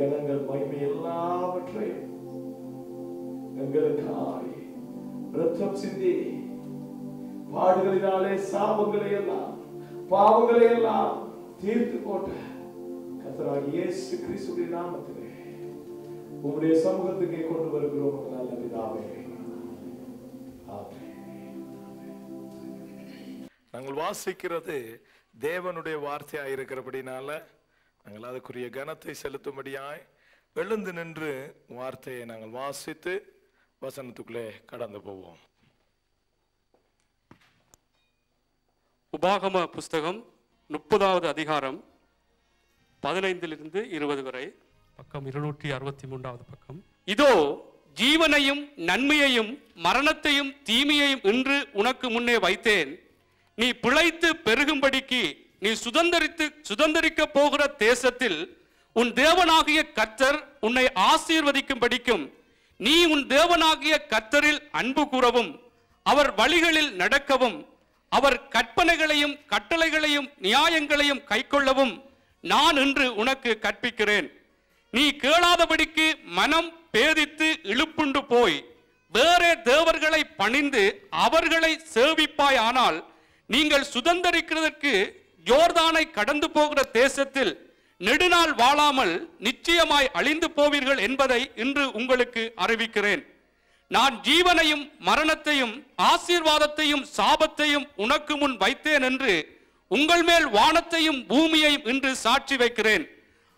கனங்கள் மகிமை எல்லாவற்றையும் எங்களுக்காய் இரத்தம் சிந்தி பாடுகளினாலே சாபங்களை எல்லாம் பாவங்களை எல்லாம் தீர்த்து போட்ட கர்த்தராகிய இயேசு கிறிஸ்துவின் நாமத்திலே உம்முடைய சமூகத்துக்கு கொண்டு வருகிறோம் நல்ல பிதாவே. நாங்கள் வாசிக்கிறது தேவனுடைய வார்த்தையாய் இருக்கிறபடினால நாங்கள் அதுக்குரிய கனத்தை செலுத்தும்படியாய் எழுந்து நின்று வார்த்தையை நாங்கள் வாசித்து வசனத்துக்குள்ளே கடந்து போவோம். உபாகம புஸ்தகம் 30வது அதிகாரம் 15 to 20 வரை, பக்கம் 263வது பக்கம். இதோ ஜீவனையும் நன்மையையும் மரணத்தையும் தீமையையும் இன்று உனக்கு முன்னே வைத்தேன். நீ பிழைத்து பெருகும்படிக்கு நீ சுதந்தரிக்க போகிற தேசத்தில் உன் தேவனாகிய கர்த்தர் உன்னை ஆசீர்வதிக்கும்படிக்கும் நீ உன் தேவனாகிய கர்த்தரில் அன்பு கூறவும் அவர் வழிகளில் நடக்கவும் அவர் கற்பனைகளையும் கட்டளைகளையும் நியாயங்களையும் கைக்கொள்ளவும் நான் இன்று உனக்கு கற்பிக்கிறேன். நீ கேளாதபடிக்கு மனம் பேதித்து இழுப்புண்டு போய் வேறே தேவர்களை பணிந்து அவர்களை சேவிப்பாய். ஆனால் நீங்கள் சுதந்தரிக்கிறதற்கு யோர்தானை கடந்து போகிற தேசத்தில் நெடுநாள் வாழாமல் நிச்சயமாய் அழிந்து போவீர்கள் என்பதை இன்று உங்களுக்கு அறிவிக்கிறேன். நான் ஜீவனையும் மரணத்தையும் ஆசீர்வாதத்தையும் சாபத்தையும் உனக்கு முன் வைத்தேன் என்று உங்கள் மேல் வானத்தையும் பூமியையும் இன்று சாட்சி வைக்கிறேன்.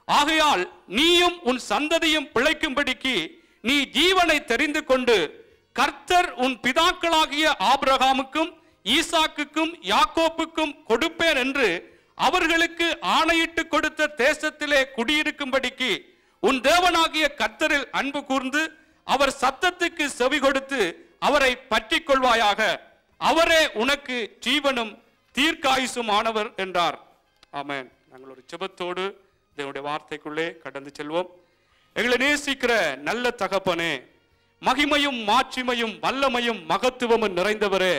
ஆகையால் நீயும் உன் சந்ததியும் பிழைக்கும்படிக்கு நீ ஜீவனை தெரிந்து கொண்டு கர்த்தர் உன் பிதாக்களாகிய ஆபிரகாமுக்கும் ஈசாக்குக்கும் யாக்கோப்புக்கும் கொடுப்பேன் என்று அவர்களுக்கு ஆணையிட்டு கொடுத்த தேசத்திலே குடியிருக்கும்படிக்கு உன் தேவனாகிய கர்த்தரில் அன்பு கூர்ந்து அவர் சத்தத்துக்கு செவி கொடுத்து அவரை பற்றி கொள்வாயாக. அவரே உனக்கு ஜீவனும் தீர்க்காயுசுமானவர் என்றார். ஆமென். நாங்கள் ஒரு ஜெபத்தோடு தேவனுடைய வார்த்தைக்குள்ளே கடந்து செல்வோம். எங்களை நேசிக்கிற நல்ல தகப்பனே, மகிமையும் மாட்சிமையும் வல்லமையும் மகத்துவமும் நிறைந்தவரே,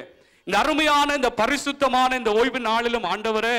இந்த அருமையான இந்த பரிசுத்தமான இந்த ஓய்வு நாளிலும் ஆண்டவரே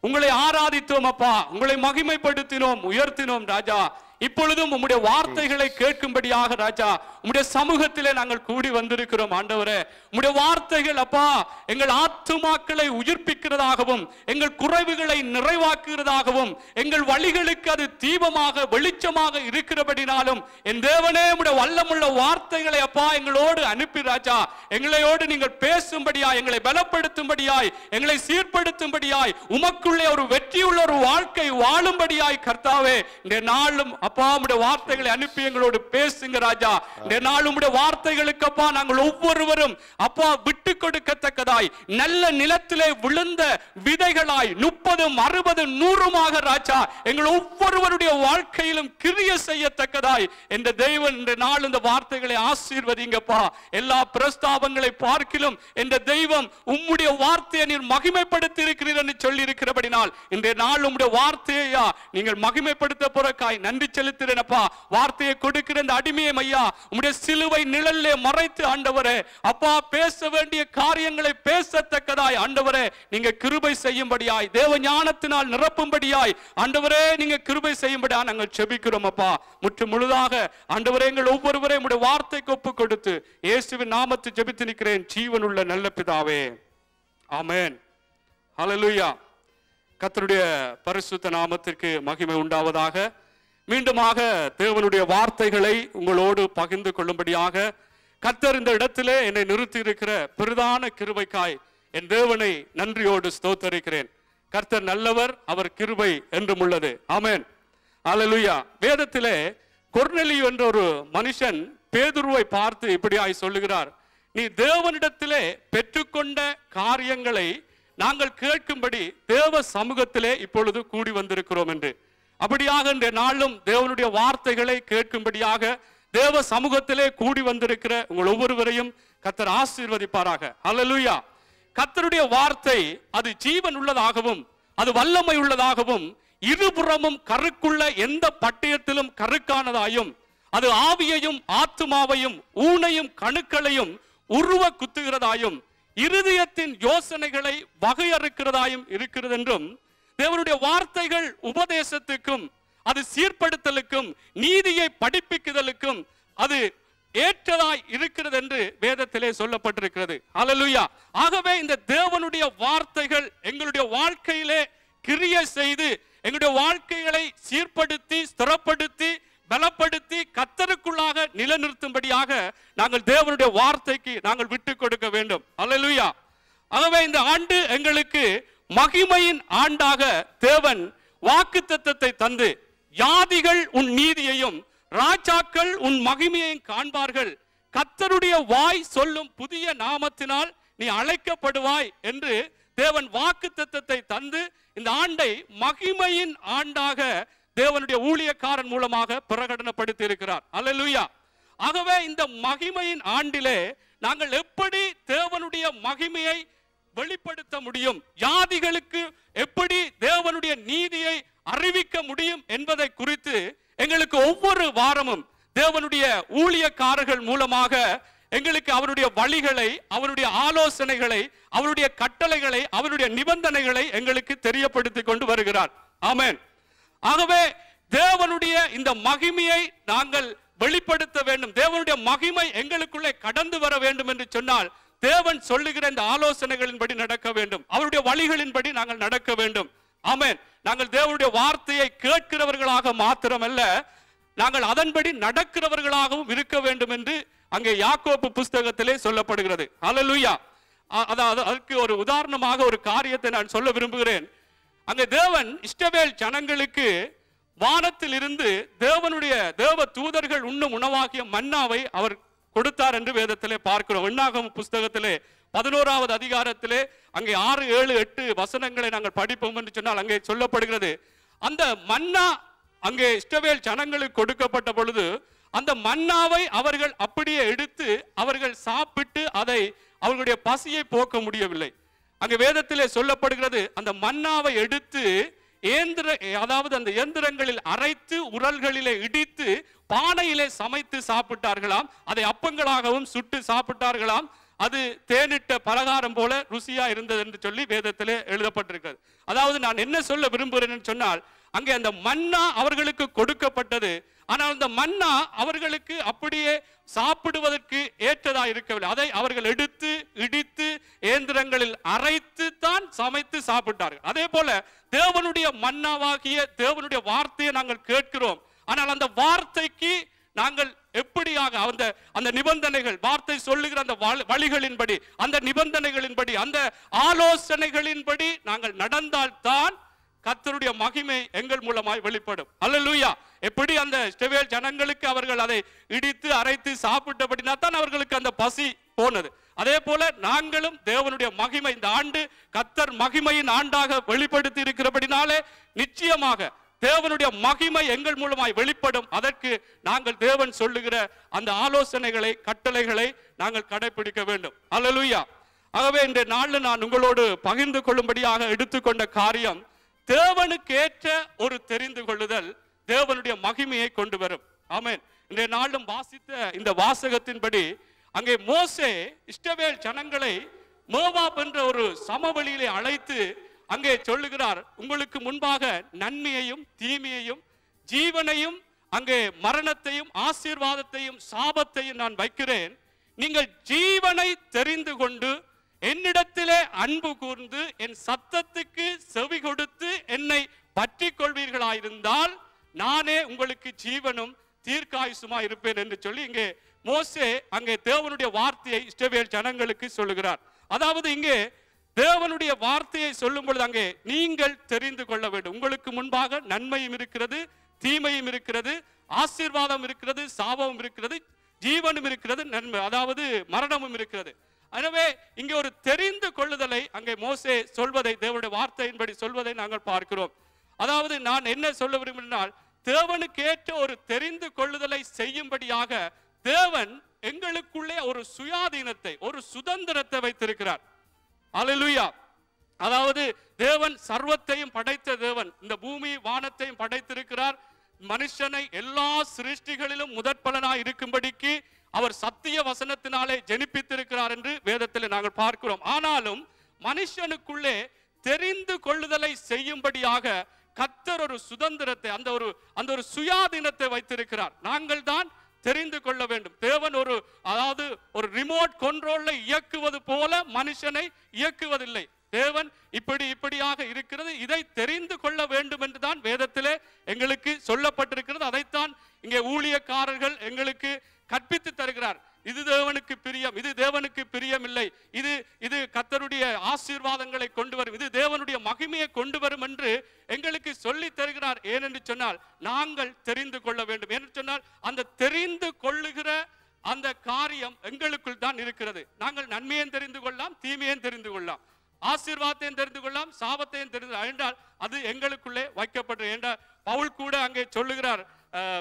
உங்களை ஆராதித்தோம் அப்பா, உங்களை மகிமைப்படுத்தினோம், உயர்த்தினோம் ராஜா. இப்பொழுதும் உம்முடைய வார்த்தைகளை கேட்கும்படியாக ராஜா உம்முடைய சமூகத்திலே நாங்கள் கூடி வந்திருக்கிறோம் ஆண்டவரே. உம்முடைய வார்த்தைகள் அப்பா எங்கள் ஆத்துமாக்களை உயிர்ப்பிக்கிறதாகவும் எங்கள் குறைவுகளை நிறைவாக்குகிறதாகவும் எங்கள் வழிகளுக்கு அது தீபமாக வெளிச்சமாக இருக்கிறபடினாலும் என் தேவனே உம்முடைய வல்லமுள்ள வார்த்தைகளை அப்பா எங்களோடு அனுப்பி ராஜா எங்களோடு நீங்கள் பேசும்படியாய், எங்களை பலப்படுத்தும்படியாய், எங்களை சீர்படுத்தும்படியாய், உமக்குள்ளே ஒரு வெற்றியுள்ள ஒரு வாழ்க்கை வாழும்படியாய் கர்த்தாவே இந்த நாளும் அப்பா உம்முடைய வார்த்தைகளை அனுப்பி எங்களோடு பேசுங்க ராஜா. இந்த நாள் உம்முடைய வார்த்தைகளுக்கு அப்பா நாங்கள் ஒவ்வொருவரும் அப்பா விட்டு கொடுக்கத்தக்கதாய் நல்ல நிலத்திலே விழுந்த விதைகளாய் 30, 60, 100 ராஜா எங்கள் ஒவ்வொருவருடைய வாழ்க்கையிலும் கிரிய செய்யத்தக்கதாய் இந்த தெய்வம் இந்த நாள் இந்த வார்த்தைகளை ஆசீர்வதிங்கப்பா. எல்லா பிரஸ்தாபங்களை பார்க்கிலும் இந்த தெய்வம் உம்முடைய வார்த்தையை நீர் மகிமைப்படுத்தி இருக்கிறீர் என்று சொல்லி இருக்கிறபடினால் இந்த நாள் உம்முடைய வார்த்தையா நீங்கள் மகிமைப்படுத்த போறக்காய் நன்றி செலுத்துறேனப்பா. வார்த்தையை கொடுக்கிற இந்த அடிமையை ஐயா உம்முடைய சிலுவை நிழலிலே மறைத்து ஆண்டவரே அப்பா பேச வேண்டிய காரியங்களை பேசத்தக்கதாய் ஆண்டவரே நீங்க கிருபை செய்யும்படியாய், தேவ ஞானத்தினால் நிரப்பும்படியாய் ஆண்டவரே நீங்க கிருபை செய்யும்படியா நாங்கள் ஜெபிக்கிறோம் அப்பா. முற்று முழுதாக ஆண்டவரே எங்கள் ஒவ்வொருவரையும் உம்முடைய வார்த்தைக்கு ஒப்பு கொடுத்து இயேசுவின் நாமத்தில் ஜெபித்து நிற்கிறேன் ஜீவனுள்ள நல்ல பிதாவே. ஆமென். ஹல்லேலூயா. கர்த்தருடைய பரிசுத்த நாமத்திற்கு மகிமை உண்டாவதாக. மீண்டுமாக தேவனுடைய வார்த்தைகளை உங்களோடு பகிர்ந்து கொள்ளும்படியாக கர்த்தர் இந்த இடத்திலே என்னை நிறுத்தி இருக்கிற பிரதான கிருபைக்காய் என் தேவனை நன்றியோடு ஸ்தோத்தரிக்கிறேன். கர்த்தர் நல்லவர், அவர் கிருபை என்றும் உள்ளது. ஆமென். அல்லேலூயா. வேதத்திலே கொர்நேலியு என்ற ஒரு மனுஷன் பேதுருவை பார்த்து இப்படியாய் சொல்லுகிறார், நீ தேவனிடத்திலே பெற்றுக்கொண்ட காரியங்களை நாங்கள் கேட்கும்படி தேவ சமூகத்திலே இப்பொழுது கூடி வந்திருக்கிறோம் என்று. அப்படியாக இந்த நாளும் தேவனுடைய வார்த்தைகளை கேட்கும்படியாக தேவ சமூகத்திலே கூடி வந்திருக்கிற உங்கள் ஒவ்வொருவரையும் கர்த்தர் ஆசீர்வதிப்பாராக. அல்லேலூயா. கர்த்தருடைய வார்த்தை அது ஜீவன் உள்ளதாகவும் அது வல்லமை உள்ளதாகவும் இருபுறமும் கருக்குள்ள எந்த பட்டயத்திலும் கருக்கானதாயும் அது ஆவியையும் ஆத்துமாவையும் ஊனையும் கணுக்களையும் உருவ குத்துகிறதாயும் இருதயத்தின் யோசனைகளை வகையறுக்கிறதாயும் இருக்கிறது என்றும் தேவனுடைய வார்த்தைகள் உபதேசத்துக்கும் அது சீர்படுத்தலுக்கும் நீதியை படிப்பிக்குதலுக்கும் அது ஏற்றதாய் இருக்கிறது என்று வேதத்திலே சொல்லப்பட்டிருக்கிறது. ஹல்லேலூயா. ஆகவே இந்த தேவனுடைய வார்த்தைகள் எங்களுடைய வாழ்க்கையிலே கிரியை செய்து எங்களுடைய வாழ்க்கைகளை சீர்படுத்தி ஸ்திரப்படுத்தி பலப்படுத்தி கர்த்தருக்குள்ளாக நிலைநிறுத்தும்படியாக நாங்கள் தேவனுடைய வார்த்தைக்கு நாங்கள் விட்டு கொடுக்க வேண்டும். ஹல்லேலூயா. ஆகவே இந்த ஆண்டு எங்களுக்கு மகிமையின் ஆண்டாக தேவன் வாக்குத்தத்தத்தை தந்து, ஜாதிகள் உன் நீதியையும் ராஜாக்கள் உன் மகிமையையும் காண்பார்கள், கர்த்தருடைய வாய் சொல்லும் புதிய நாமத்தினால் நீ அழைக்கப்படுவாய் என்று தேவன் வாக்குத்தத்தத்தை தந்து இந்த ஆண்டை மகிமையின் ஆண்டாக தேவனுடைய ஊழியக்காரன் மூலமாக பிரகடனப்படுத்தி இருக்கிறார். அல்லேலூயா. ஆகவே இந்த மகிமையின் ஆண்டிலே நாங்கள் எப்படி தேவனுடைய மகிமையை வெளிப்படுத்த முடியும், ஜாதிகளுக்கு எப்படி தேவனுடைய நீதியை அறிவிக்க முடியும் என்பதை குறித்து எங்களுக்கு ஒவ்வொரு வாரமும் தேவனுடைய ஊழியக்காரர்கள் மூலமாக எங்களுக்கு அவருடைய வழிகளை, அவருடைய ஆலோசனைகளை, அவருடைய கட்டளைகளை, அவருடைய நிபந்தனைகளை எங்களுக்கு தெரியப்படுத்தி கொண்டு வருகிறார். ஆமென். ஆகவே தேவனுடைய இந்த மகிமையை நாங்கள் வெளிப்படுத்த வேண்டும், தேவனுடைய மகிமை எங்களுக்குள்ளே கடந்து வர வேண்டும் என்று சொன்னால் தேவன் சொல்லுகிற இந்த ஆலோசனைகளின்படி நடக்க வேண்டும், அவருடைய வழிகளின்படி நாங்கள் நடக்க வேண்டும். ஆமென். நாங்கள் தேவனுடைய வார்த்தையை கேட்கிறவர்களாக மாத்திரமல்ல, நாங்கள் அதன்படி நடக்கிறவர்களாகவும் இருக்க வேண்டும் என்று அங்கே யாக்கோபு புஸ்தகத்திலே சொல்லப்படுகிறது. ஹல்லேலூயா. அதற்கு ஒரு உதாரணமாக ஒரு காரியத்தை நான் சொல்ல விரும்புகிறேன். அங்கே தேவன் இஸ்ரவேல் ஜனங்களுக்கு வானத்தில் இருந்து தேவ தூதர்கள் உண்ணும் உணவாகிய மன்னாவை அவர் கொடுத்தார் என்று வேதத்திலே பார்க்கிறோம். எண்ணாகம புஸ்தகத்திலே 11வது அதிகாரத்திலே அங்கே 6, 7, 8 வசனங்களை நாங்கள் படிப்போம் என்று சொன்னால் அங்கே சொல்லப்படுகிறது, அந்த மன்னா அங்கே இஸ்ரவேல் ஜனங்களுக்கு கொடுக்கப்பட்ட பொழுது அந்த மன்னாவை அவர்கள் அப்படியே எடுத்து அவர்கள் சாப்பிட்டு அதை அவர்களுடைய பசியை போக்க முடியவில்லை. அங்கே வேதத்திலே சொல்லப்படுகிறது, அந்த மன்னாவை எடுத்து அதாவது அந்த இயந்திரங்களில் அரைத்து உரல்களிலே இடித்து பானையிலே சமைத்து சாப்பிட்டார்களாம், அதை அப்பங்களாகவும் சுட்டு சாப்பிட்டார்களாம், அது தேனிட்ட பலகாரம் போல ருசியா இருந்தது என்று சொல்லி வேதத்திலே எழுதப்பட்டிருக்கிறது. அதாவது நான் என்ன சொல்ல விரும்புகிறேன் சொன்னால், அங்கே அந்த மன்னா அவர்களுக்கு கொடுக்கப்பட்டது, ஆனால் அந்த மன்னா அவர்களுக்கு அப்படியே சாப்பிடுவதற்கு ஏற்றதா இருக்கவில்லை. அதை அவர்கள் எடுத்து இடித்து இயந்திரங்களில் அரைத்து தான் சமைத்து சாப்பிட்டார்கள். அதே போல தேவனுடைய மன்னாவாகிய தேவனுடைய வார்த்தையை நாங்கள் கேட்கிறோம், ஆனால் அந்த வார்த்தைக்கு நாங்கள் எப்படியாக அந்த நிபந்தனைகள், வார்த்தை சொல்லுகிற அந்த வழிகளின்படி, அந்த நிபந்தனைகளின்படி, அந்த ஆலோசனைகளின்படி நாங்கள் நடந்தால்தான் கர்த்தருடைய மகிமை எங்கள் மூலமாய் வெளிப்படும். அல்லேலூயா. எப்படி அந்த இஸ்ரவேல் ஜனங்களுக்கு அவர்கள் அதை இடித்து அரைத்து சாப்பிட்டபடினா தான் அவர்களுக்கு அந்த பசி போனது, அதே போல நாங்களும் தேவனுடைய மகிமை இந்த ஆண்டு கர்த்தர் மகிமையின் ஆண்டாக வெளிப்படுத்தி இருக்கிறபடினாலே நிச்சயமாக தேவனுடைய மகிமை எங்கள் மூலமாய் வெளிப்படும். அதற்கு நாங்கள் தேவன் சொல்லுகிற அந்த ஆலோசனைகளை, கட்டளைகளை நாங்கள் கடைபிடிக்க வேண்டும். அல்லேலூயா. ஆகவே இந்த நாளில் நான் உங்களோடு பகிர்ந்து கொள்ளும்படியாக எடுத்துக்கொண்ட காரியம், தேவனுக்கு ஏற்ற ஒரு தெரிந்து கொள்ளுதல் தேவனுடைய மகிமையை கொண்டு வரும். ஆமென். இன்றைய நாளும் வாசித்த இந்த வாசகத்தின்படி அங்கே மோசே இஸ்ரவேல் ஜனங்களை மோவாப் என்ற ஒரு சமவெளியிலே அழைத்து அங்கே சொல்லுகிறார், உங்களுக்கு முன்பாக நன்மையையும் தீமையையும் ஜீவனையும் அங்கே மரணத்தையும் ஆசீர்வாதத்தையும் சாபத்தையும் நான் வைக்கிறேன். நீங்கள் ஜீவனை தெரிந்து கொண்டு என்னிடத்திலே அன்பு கூர்ந்து என் சத்தத்துக்கு செவி கொடுத்து என்னை பற்றி கொள்வீர்களாயிருந்தால் நானே உங்களுக்கு ஜீவனும் தீர்க்காயுசுமா இருப்பேன் என்று சொல்லி இங்கே மோசே அங்கே தேவனுடைய வார்த்தையை இஸ்ரவேல் ஜனங்களுக்கு சொல்லுகிறார். அதாவது இங்கே தேவனுடைய வார்த்தையை சொல்லும் பொழுது அங்கே நீங்கள் தெரிந்து கொள்ள வேண்டும், உங்களுக்கு முன்பாக நன்மையும் இருக்கிறது, தீமையும் இருக்கிறது, ஆசீர்வாதம் இருக்கிறது, சாபமும் இருக்கிறது, ஜீவனும் இருக்கிறது, நன்மை அதாவது மரணமும் இருக்கிறது. எனவே இங்கே ஒரு தெரிந்து கொள்ளுதலை அங்கே மோசே சொல்வதை, தேவனுடைய வார்த்தையின்படி சொல்வதை நாங்கள் பார்க்கிறோம். அதாவது நான் என்ன சொல்ல விரும்பினால், தேவனுக்கு ஏற்ற ஒரு தெரிந்து கொள்ளுதலை செய்யும்படியாக தேவன் எங்களுக்குள்ளே ஒரு சுயாதீனத்தை, ஒரு சுதந்திரத்தை வைத்திருக்கிறார். அல்லேலூயா. அதாவது தேவன் சர்வத்தையும் படைத்த தேவன், இந்த பூமி வானத்தையும் படைத்திருக்கிறார். மனுஷனை எல்லா சிருஷ்டிகளிலும் முதற்பலனாய் இருக்கும்படிக்கு அவர் சத்திய வசனத்தினாலே ஜெனிப்பித்திருக்கிறார் என்று வேதத்தில் நாங்கள் பார்க்கிறோம். ஆனாலும் மனுஷனுக்குள்ளே தெரிந்து கொள்ளுதலை செய்யும்படியாக கர்த்தர் ஒரு சுதந்திரத்தை, அந்த ஒரு சுயாதீனத்தை வைத்திருக்கிறார். நாங்கள் தான் தெரிந்து கொள்ள வேண்டும். தேவன் அதாவது ஒரு ரிமோட் கண்ட்ரோல்ல இயக்குவது போல மனுஷனை இயக்குவதில்லை. தேவன் இப்படியாக இருக்கிறது, இதை தெரிந்து கொள்ள வேண்டும் என்றுதான் வேதத்திலே எங்களுக்கு சொல்லப்பட்டிருக்கிறது. அதைத்தான் இங்கே ஊழியக்காரர்கள் எங்களுக்கு கற்பித்து தருகிறார். இது தேவனுக்கு பிரியம், இது தேவனுக்கு பிரியம் இல்லை, இது கர்த்தருடைய ஆசீர்வாதங்களை கொண்டு வரும், இது தேவனுடைய மகிமையை கொண்டு வரும் என்று எங்களுக்கு சொல்லி தருகிறார். ஏனென்று சொன்னால் நாங்கள் தெரிந்து கொள்ள வேண்டும். என்று சொன்னால் அந்த தெரிந்து கொள்ளுகிற அந்த காரியம் எங்களுக்குள் தான் இருக்கிறது. நாங்கள் நன்மையும் தெரிந்து கொள்ளலாம், தீமையும் தெரிந்து கொள்ளலாம், ஆசீர்வாதத்தையும் தெரிந்து கொள்ளலாம், சாபத்தையும் தெரிந்து என்றால் அது எங்களுக்குள்ளே வைக்கப்பட்டது. என்றால் பவுல் கூட அங்கே சொல்லுகிறார்,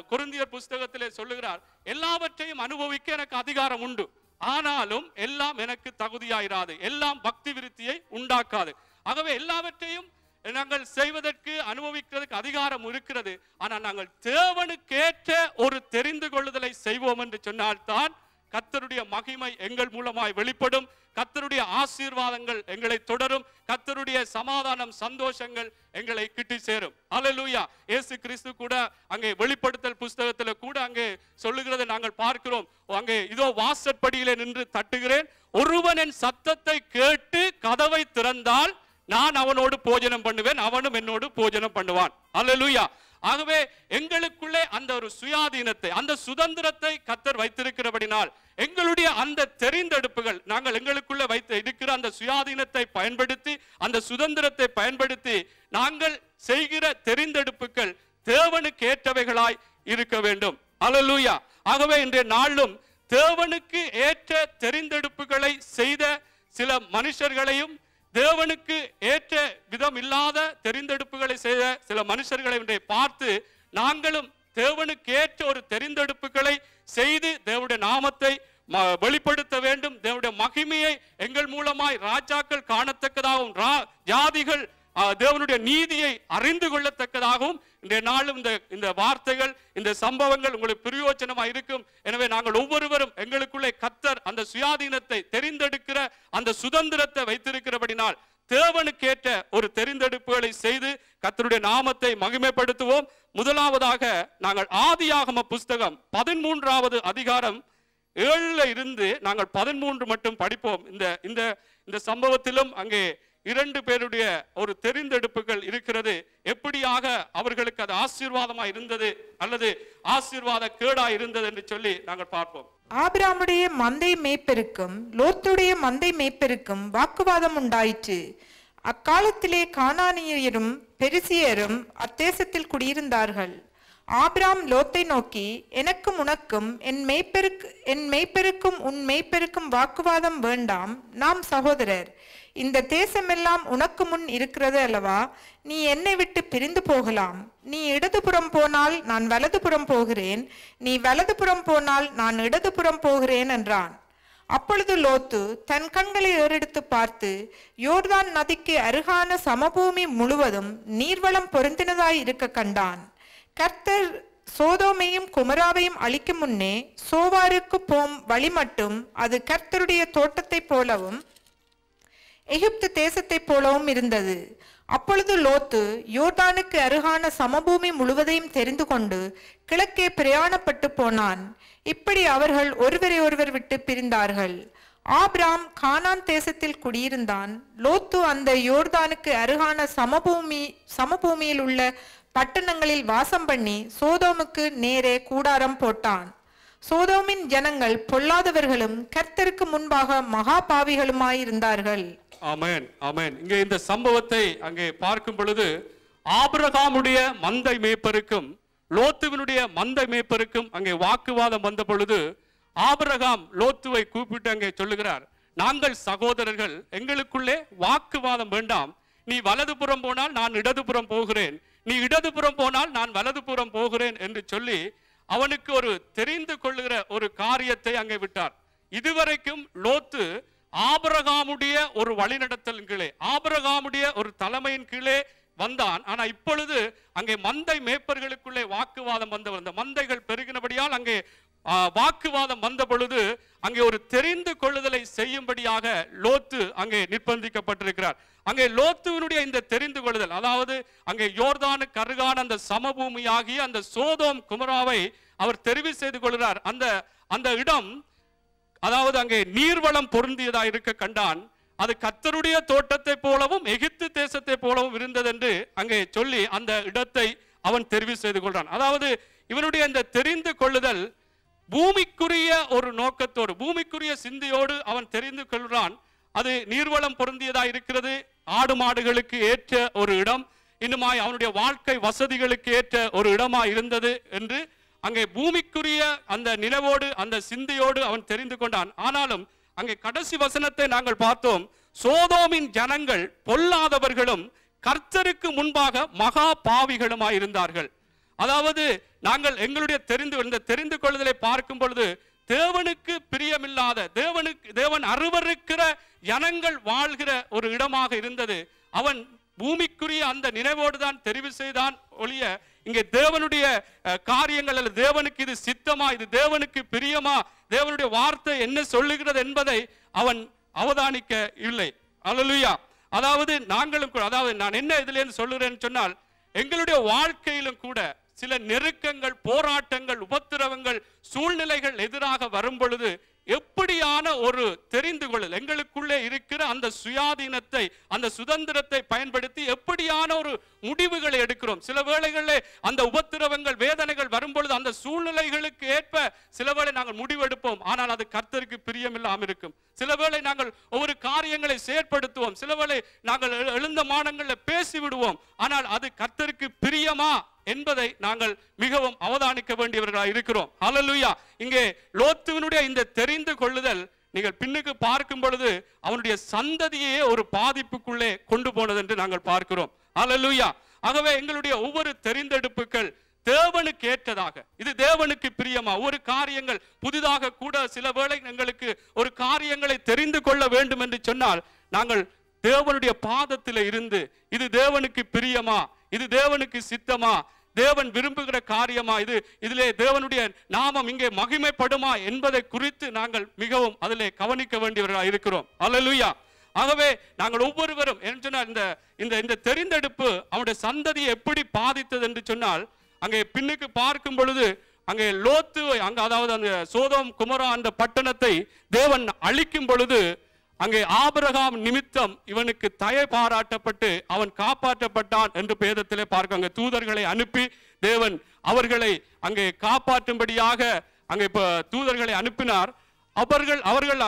கொரிந்தியர் புஸ்தகத்திலே சொல்லுகிறார், எல்லாவற்றையும் அனுபவிக்க எனக்கு அதிகாரம் உண்டு, ஆனாலும் எல்லாம் எனக்கு தகுதியாயிராது, எல்லாம் பக்தி விருத்தியை உண்டாக்காது. ஆகவே எல்லாவற்றையும் நாங்கள் செய்வதற்கு அனுபவிக்கிறதுக்கு அதிகாரம் இருக்கிறது. ஆனால் நாங்கள் தேவனுக்கேற்ற ஒரு தெரிந்து கொள்ளுதலை செய்வோம் என்று சொன்னால்தான் கர்த்தருடைய மகிமை எங்கள் மூலமாய் வெளிப்படும், கர்த்தருடைய ஆசீர்வாதங்கள் எங்களை தொடரும், கர்த்தருடைய சமாதானம் சந்தோஷங்கள் எங்களை கிட்டி சேரும். அல்லேலூயா. இயேசு கிறிஸ்து கூட அங்கே வெளிப்படுத்தல் புஸ்தகத்தில் கூட அங்கே சொல்லுகிறதை நாங்கள் பார்க்கிறோம். அங்கே இதோ வாசற்படியிலே நின்று தட்டுகிறேன், ஒருவன் என் சத்தத்தை கேட்டு கதவை திறந்தால் நான் அவனோடு போஜனம் பண்ணுவேன், அவனும் என்னோடு போஜனம் பண்ணுவான். அல்லேலூயா. ஆகவே எங்களுக்குள்ளே அந்த ஒரு சுயாதீனத்தை, அந்த சுதந்திரத்தை கர்த்தர் வைத்திருக்கிறபடினால் எங்களுடைய அந்த தெரிந்தெடுப்புகள், நாங்கள் எங்களுக்குள்ளே வைத்து இருக்கிற அந்த சுயாதீனத்தை பயன்படுத்தி, அந்த சுதந்திரத்தை பயன்படுத்தி நாங்கள் செய்கிற தெரிந்தெடுப்புகள் தேவனுக்கு ஏற்றவைகளாய் இருக்க வேண்டும். அல்லேலூயா. ஆகவே இன்றைய நாளும் தேவனுக்கு ஏற்ற தெரிந்தெடுப்புகளை செய்த சில மனுஷர்களையும், தேவனுக்கு ஏற்ற விதம் இல்லாத தெரிந்தெடுப்புகளை செய்த சில மனுஷர்களை பார்த்து நாங்களும் தேவனுக்கு ஏற்ற ஒரு தெரிந்தெடுப்புகளை செய்து தேவனுடைய நாமத்தை வெளிப்படுத்த வேண்டும். தேவனுடைய மகிமையை எங்கள் மூலமாய் ராஜாக்கள் காணத்தக்கதாகவும், ஜாதிகள் தேவனுடைய நீதியை அறிந்து கொள்ளத்தக்கதாகவும் இன்றைய நாளும் இந்த வார்த்தைகள், இந்த சம்பவங்கள் உங்களுக்கு பிரயோஜனமாக இருக்கும். எனவே நாங்கள் ஒவ்வொருவரும் எங்களுக்குள்ளே கர்த்தர் அந்த சுயாதீனத்தை, தெரிந்தெடுக்கிற அந்த சுதந்திரத்தை வைத்திருக்கிறபடினால் தேவனுக்கேற்ற ஒரு தெரிந்தெடுப்புகளை செய்து கர்த்தருடைய நாமத்தை மகிமைப்படுத்துவோம். முதலாவதாக நாங்கள் ஆதியாகம புஸ்தகம் 13வது அதிகாரம் 7 இருந்து நாங்கள் 13 மட்டும் படிப்போம். இந்த சம்பவத்திலும் அங்கே 2 பேருடைய ஒரு தெரிந்தெடுப்புகள் இருக்கிறது. எப்படியாக அவர்களுக்கு அது ஆசீர்வாதமா இருந்தது அல்லது ஆசீர்வாத கேடா இருந்தது என்று சொல்லி நாங்கள் பார்ப்போம். ஆபிரகாமுடைய மந்தை மேய்ப்பருக்கும் லோத்துடைய மந்தை மேய்ப்பருக்கும் வாக்குவாதம் உண்டாயிற்று. அக்காலத்திலே கானானியரும் பெரிசியரும் அத்தேசத்தில் குடியிருந்தார்கள். ஆபிராம் லோத்தை நோக்கி, எனக்கும் உனக்கும் என் மேய்ப்பருக்கும் உன் மேய்ப்பருக்கும் வாக்குவாதம் வேண்டாம், நாம் சகோதரர். இந்த தேசமெல்லாம் உனக்கு முன் இருக்கிறது அல்லவா? நீ என்னை விட்டு பிரிந்து போகலாம். நீ இடதுபுறம் போனால் நான் வலதுபுறம் போகிறேன், நீ வலதுபுறம் போனால் நான் இடதுபுறம் போகிறேன் என்றான். அப்பொழுது லோத்து தன் கண்களை ஏறெடுத்து பார்த்து, யோர்தான் நதிக்கு அருகான சமபூமி முழுவதும் நீர்வளம் பொருந்தினதாய் இருக்க கண்டான். கர்த்தர் சோதோமையும் குமராவையும் அழிக்கும் முன்னே சோவாருக்கு போம் வழி மட்டும் அது கர்த்தருடைய தோட்டத்தை போலவும் எகிப்து தேசத்தை போலவும் இருந்தது. அப்பொழுது லோத்து யோர்தானுக்கு அருகான சமபூமி முழுவதையும் தெரிந்து கொண்டு கிழக்கே பிரயாணப்பட்டு போனான். இப்படி அவர்கள் ஒருவரை ஒருவர் விட்டு பிரிந்தார்கள். ஆபிராம் கானான் தேசத்தில் குடியிருந்தான். லோத்து அந்த யோர்தானுக்கு அருகான சமபூமியில் உள்ள பட்டணங்களில் வாசம் பண்ணி சோதோமுக்கு நேரே கூடாரம் போட்டான். சோதோமின் ஜனங்கள் பொல்லாதவர்களும் கர்த்தருக்கு முன்பாக மகா பாவிகளுமாயிருந்தார்கள். ஆமென், ஆமென். இங்கே இந்த சம்பவத்தை அங்கே பார்க்கும் பொழுது ஆபிரகாமுடைய மந்தை மேய்ப்பருக்கும் லோத்துவினுடைய மந்தை மேய்ப்பருக்கும் அங்கே வாக்குவாதம் வந்த பொழுது ஆபிரகாம் லோத்துவை கூப்பிட்டு அங்கே சொல்லுகிறார், நாங்கள் சகோதரர்கள், எங்களுக்குள்ளே வாக்குவாதம் வேண்டாம். நீ வலதுபுறம் போனால் நான் இடதுபுறம் போகிறேன், நீ இடதுபுறம் போனால் நான் வலதுபுறம் போகிறேன் என்று சொல்லி அவனுக்கு ஒரு தெரிந்து கொள்ளுகிற ஒரு காரியத்தை அங்கே விட்டார். இதுவரைக்கும் லோத்து ஆபிரகாமுடைய ஒரு வழிநடத்தலின் கீழே, ஆபிரகாமுடைய ஒரு தலைமையின் கீழே வந்தான். ஆனா இப்பொழுது அங்கே மந்தை மேய்ப்பர்களுக்குள்ளே வாக்குவாதம் வந்தவர், அந்த மந்தைகள் பெருகினபடியால் அங்கே வாக்குவாதம் வந்த பொழுது அங்கே ஒரு தெரிந்து கொள்ளுதலை செய்யும்படியாக லோத்து அங்கே நிர்பந்திக்கப்பட்டிருக்கிறார். அங்கே லோத்துவினுடைய இந்த தெரிந்து கொள்ளுதல், அதாவது அங்கே யோர்தானுக்கு அருகான அந்த சமபூமியாகிய அந்த சோதோம் குமராவை அவர் தெரிவு செய்து கொள்கிறார். அந்த இடம், அதாவது அங்கே நீர்வளம் பொருந்தியதாக இருக்க கண்டான். அது கர்த்தருடைய தோட்டத்தை போலவும் எகிப்து தேசத்தை போலவும் இருந்தது என்று அங்கே சொல்லி அந்த இடத்தை அவன் தெரிவு செய்து கொள்றான். அதாவது இவனுடைய இந்த தெரிந்து கொள்ளுதல் பூமிக்குரிய ஒரு நோக்கத்தோடு, பூமிக்குரிய சிந்தையோடு அவன் தெரிந்து கொள்றான். அது நீர்வளம் பொருந்தியதா இருக்கிறது, ஆடு மாடுகளுக்கு ஏற்ற ஒரு இடம், இன்னுமாய் அவனுடைய வாழ்க்கை வசதிகளுக்கு ஏற்ற ஒரு இடமா இருந்தது என்று அங்கே பூமிக்குரிய அந்த நிலவோடு அந்த சிந்தையோடு அவன் தெரிந்து கொண்டான். ஆனாலும் அங்கே கடைசி வசனத்தை நாங்கள் பார்த்தோம். சோதோமின் ஜனங்கள் பொல்லாதவர்களும் கர்த்தருக்கு முன்பாக மகா பாவிகளுமாய் இருந்தார்கள். அதாவது நாங்கள் எங்களுடைய தெரிந்து கொள்ளுதலை பார்க்கும் பொழுது தேவனுக்கு பிரியமில்லாத, தேவன் அருவருக்கிற ஜனங்கள் வாழ்கிற ஒரு இடமாக இருந்தது. அவன் பூமிக்குரிய அந்த நினைவோடு தான் தெரிவு செய்தான் ஒழிய இங்கே தேவனுடைய காரியங்கள் அல்ல, தேவனுக்கு இது சித்தமா, இது தேவனுக்கு பிரியமா, தேவனுடைய வார்த்தை என்ன சொல்லுகிறது என்பதை அவன் அவதானிக்க இல்லை. அல்லேலூயா. அதாவது நாங்களும் கூட, அதாவது நான் என்ன இதுல சொல்லுறேன்னு சொன்னால், எங்களுடைய வாழ்க்கையிலும் கூட சில நெருக்கங்கள், போராட்டங்கள், உபத்திரவங்கள், சூழ்நிலைகள் எதிராக வரும் பொழுது எப்படியான ஒரு தெரிந்து கொள்ளல், எங்களுக்குள்ளே இருக்கிற அந்த சுயாதீனத்தை, அந்த சுதந்திரத்தை பயன்படுத்தி எப்படியான ஒரு முடிவுகளை எடுக்கிறோம். சில வேளைகளில் அந்த உபத்திரவங்கள், வேதனைகள் வரும்பொழுது அந்த சூழ்நிலைகளுக்கு ஏற்ப சில வேளை நாங்கள் முடிவெடுப்போம், ஆனால் அது கர்த்தருக்கு பிரியமில்லாமல் இருக்கும். சில வேளை நாங்கள் ஒவ்வொரு காரியங்களை செயற்படுத்துவோம், சில வேளை நாங்கள் எழுந்த மானங்களில் பேசிவிடுவோம், ஆனால் அது கர்த்தருக்கு பிரியமா என்பதை நாங்கள் மிகவும் அவதானிக்க வேண்டியவர்களாக இருக்கிறோம். ஹல்லேலூயா. இங்கே லோத்துவினுடைய இந்த தெரிந்து கொள்ளுதல் நீங்கள் பின்னுக்கு பார்க்கும் பொழுது அவனுடைய சந்ததியே ஒரு பாதிப்புக்குள்ளே கொண்டு போனது என்று நாங்கள் பார்க்கிறோம். ஹல்லேலூயா. ஆகவே எங்களுடைய ஒவ்வொரு தெரிந்தெடுப்புகள் தேவனுக்கு ஏற்றதாக, இது தேவனுக்கு பிரியமா, ஒரு காரியங்கள் புதிதாக கூட சில வேளை எங்களுக்கு ஒரு காரியங்களை தெரிந்து கொள்ள வேண்டும் என்று சொன்னால் நாங்கள் தேவனுடைய பாதத்தில் இருந்து இது தேவனுக்கு பிரியமா, இது தேவனுக்கு சித்தமா, தேவன் விரும்புகிற காரியமா, இதிலே தேவனுடைய நாமம் இங்கே மகிமைப்படுமா என்பதை குறித்து நாங்கள் மிகவும் அதிலே கவனிக்க வேண்டியவர்களாக இருக்கிறோம். அல்லேலூயா. ஆகவே நாங்கள் ஒவ்வொருவரும் இந்த தெரிந்தெடுப்பு அவனுடைய சந்ததியை எப்படி பாதித்தது என்று சொன்னால், அங்கே பின்னுக்கு பார்க்கும் பொழுது அங்கே லோத்து அங்க, அதாவது அந்த சோதோம் குமரா அந்த பட்டணத்தை தேவன் அழிக்கும் பொழுது அங்கே ஆபிரகாம் நிமித்தம் இவனுக்கு தயை பாராட்டப்பட்டு அவன் காப்பாற்றப்பட்டான் என்று வேதத்திலே பார்க்க, அங்கே தூதர்களை அனுப்பி தேவன் அவர்களை அங்கே காப்பாற்றும்படியாக அங்கே தூதர்களை அனுப்பினார். அவர்கள்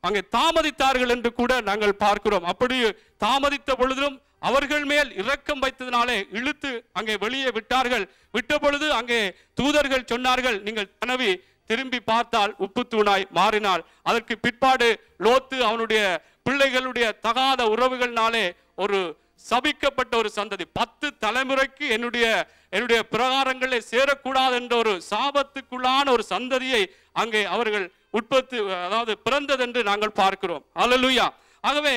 அங்கே தாமதித்தார்கள் என்று கூட நாங்கள் பார்க்கிறோம். அப்படி தாமதித்த பொழுதும் அவர்கள் மேல் இரக்கம் வைத்ததினாலே இழுத்து அங்கே வெளியே விட்டார்கள். விட்ட பொழுது அங்கே தூதர்கள் சொன்னார்கள், நீங்கள் கனவி திரும்பி பார்த்தால் உப்பு தூணாய் மாறினாள். அதற்கு பிற்பாடு லோத்து அவனுடைய பிள்ளைகளுடைய தகாத உறவுகள்னாலே ஒரு சபிக்கப்பட்ட ஒரு சந்ததி, 10 தலைமுறைக்கு என்னுடைய பிரகாரங்களே சேரக்கூடாது என்ற ஒரு சாபத்துக்குள்ளான ஒரு சந்ததியை அங்கே அவர்கள் அதாவது பிறந்தது என்று நாங்கள் பார்க்கிறோம். அல்லேலூயா. ஆகவே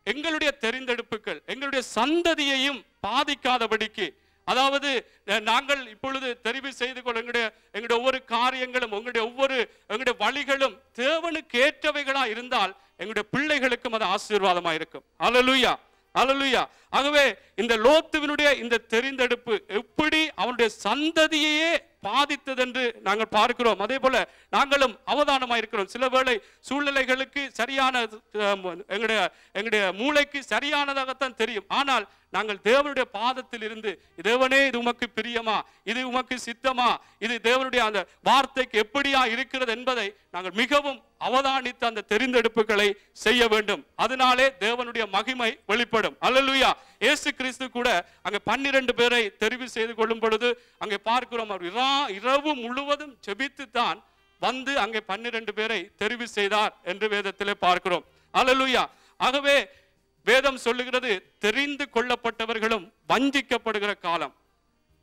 எங்களுடைய தெரிந்தெடுப்புகள் எங்களுடைய சந்ததியையும் பாதிக்காதபடிக்கு, அதாவது நாங்கள் இப்பொழுது தெரிவு செய்து கொள்ள எங்களுடைய ஒவ்வொரு காரியங்களும் எங்களுடைய வழிகளும் தேவனுக்கு ஏற்றவைகளா இருந்தால் எங்களுடைய பிள்ளைகளுக்கும் அது ஆசீர்வாதமா இருக்கும். அல்லேலூயா. அல்லேலூயா. ஆகவே இந்த லோத்துவினுடைய இந்த தெரிந்தெடுப்பு எப்படி அவனுடைய சந்ததியையே பாதித்தது என்று நாங்கள் பார்க்கிறோம். அதே போல நாங்களும் அவதானமாக இருக்கிறோம். சில வேளை சூழ்நிலைகளுக்கு சரியான எங்களுடைய மூளைக்கு சரியானதாகத்தான் தெரியும், ஆனால் நாங்கள் தேவனுடைய பாதத்தில் இருந்து தேவனே இது உமக்கு பிரியமா, இது உமக்கு சித்தமா, இது தேவனுடைய அந்த வார்த்தைக்கு எப்படியா இருக்கிறது என்பதை நாங்கள் மிகவும் அவதானித்து அந்த தெரிந்தெடுப்புகளை செய்ய வேண்டும். அதனாலே தேவனுடைய மகிமை வெளிப்படும். அல்லேலூயா. இயேசு கிறிஸ்து கூட அங்கே 12 பேரை தெரிவு செய்து கொள்ளும் பொழுது அங்கே பார்க்கிறோம், அவர் இரவு முழுவதும் ஜெபித்து தான் வந்து அங்கே 12 பேரை தெரிவு செய்தார் என்று வேதத்திலே பார்க்கிறோம். அல்லேலூயா. ஆகவே வேதம் சொல்லுகிறது, தெரிந்து கொள்ளப்பட்டவர்களும் வஞ்சிக்கப்படுகிற காலம்,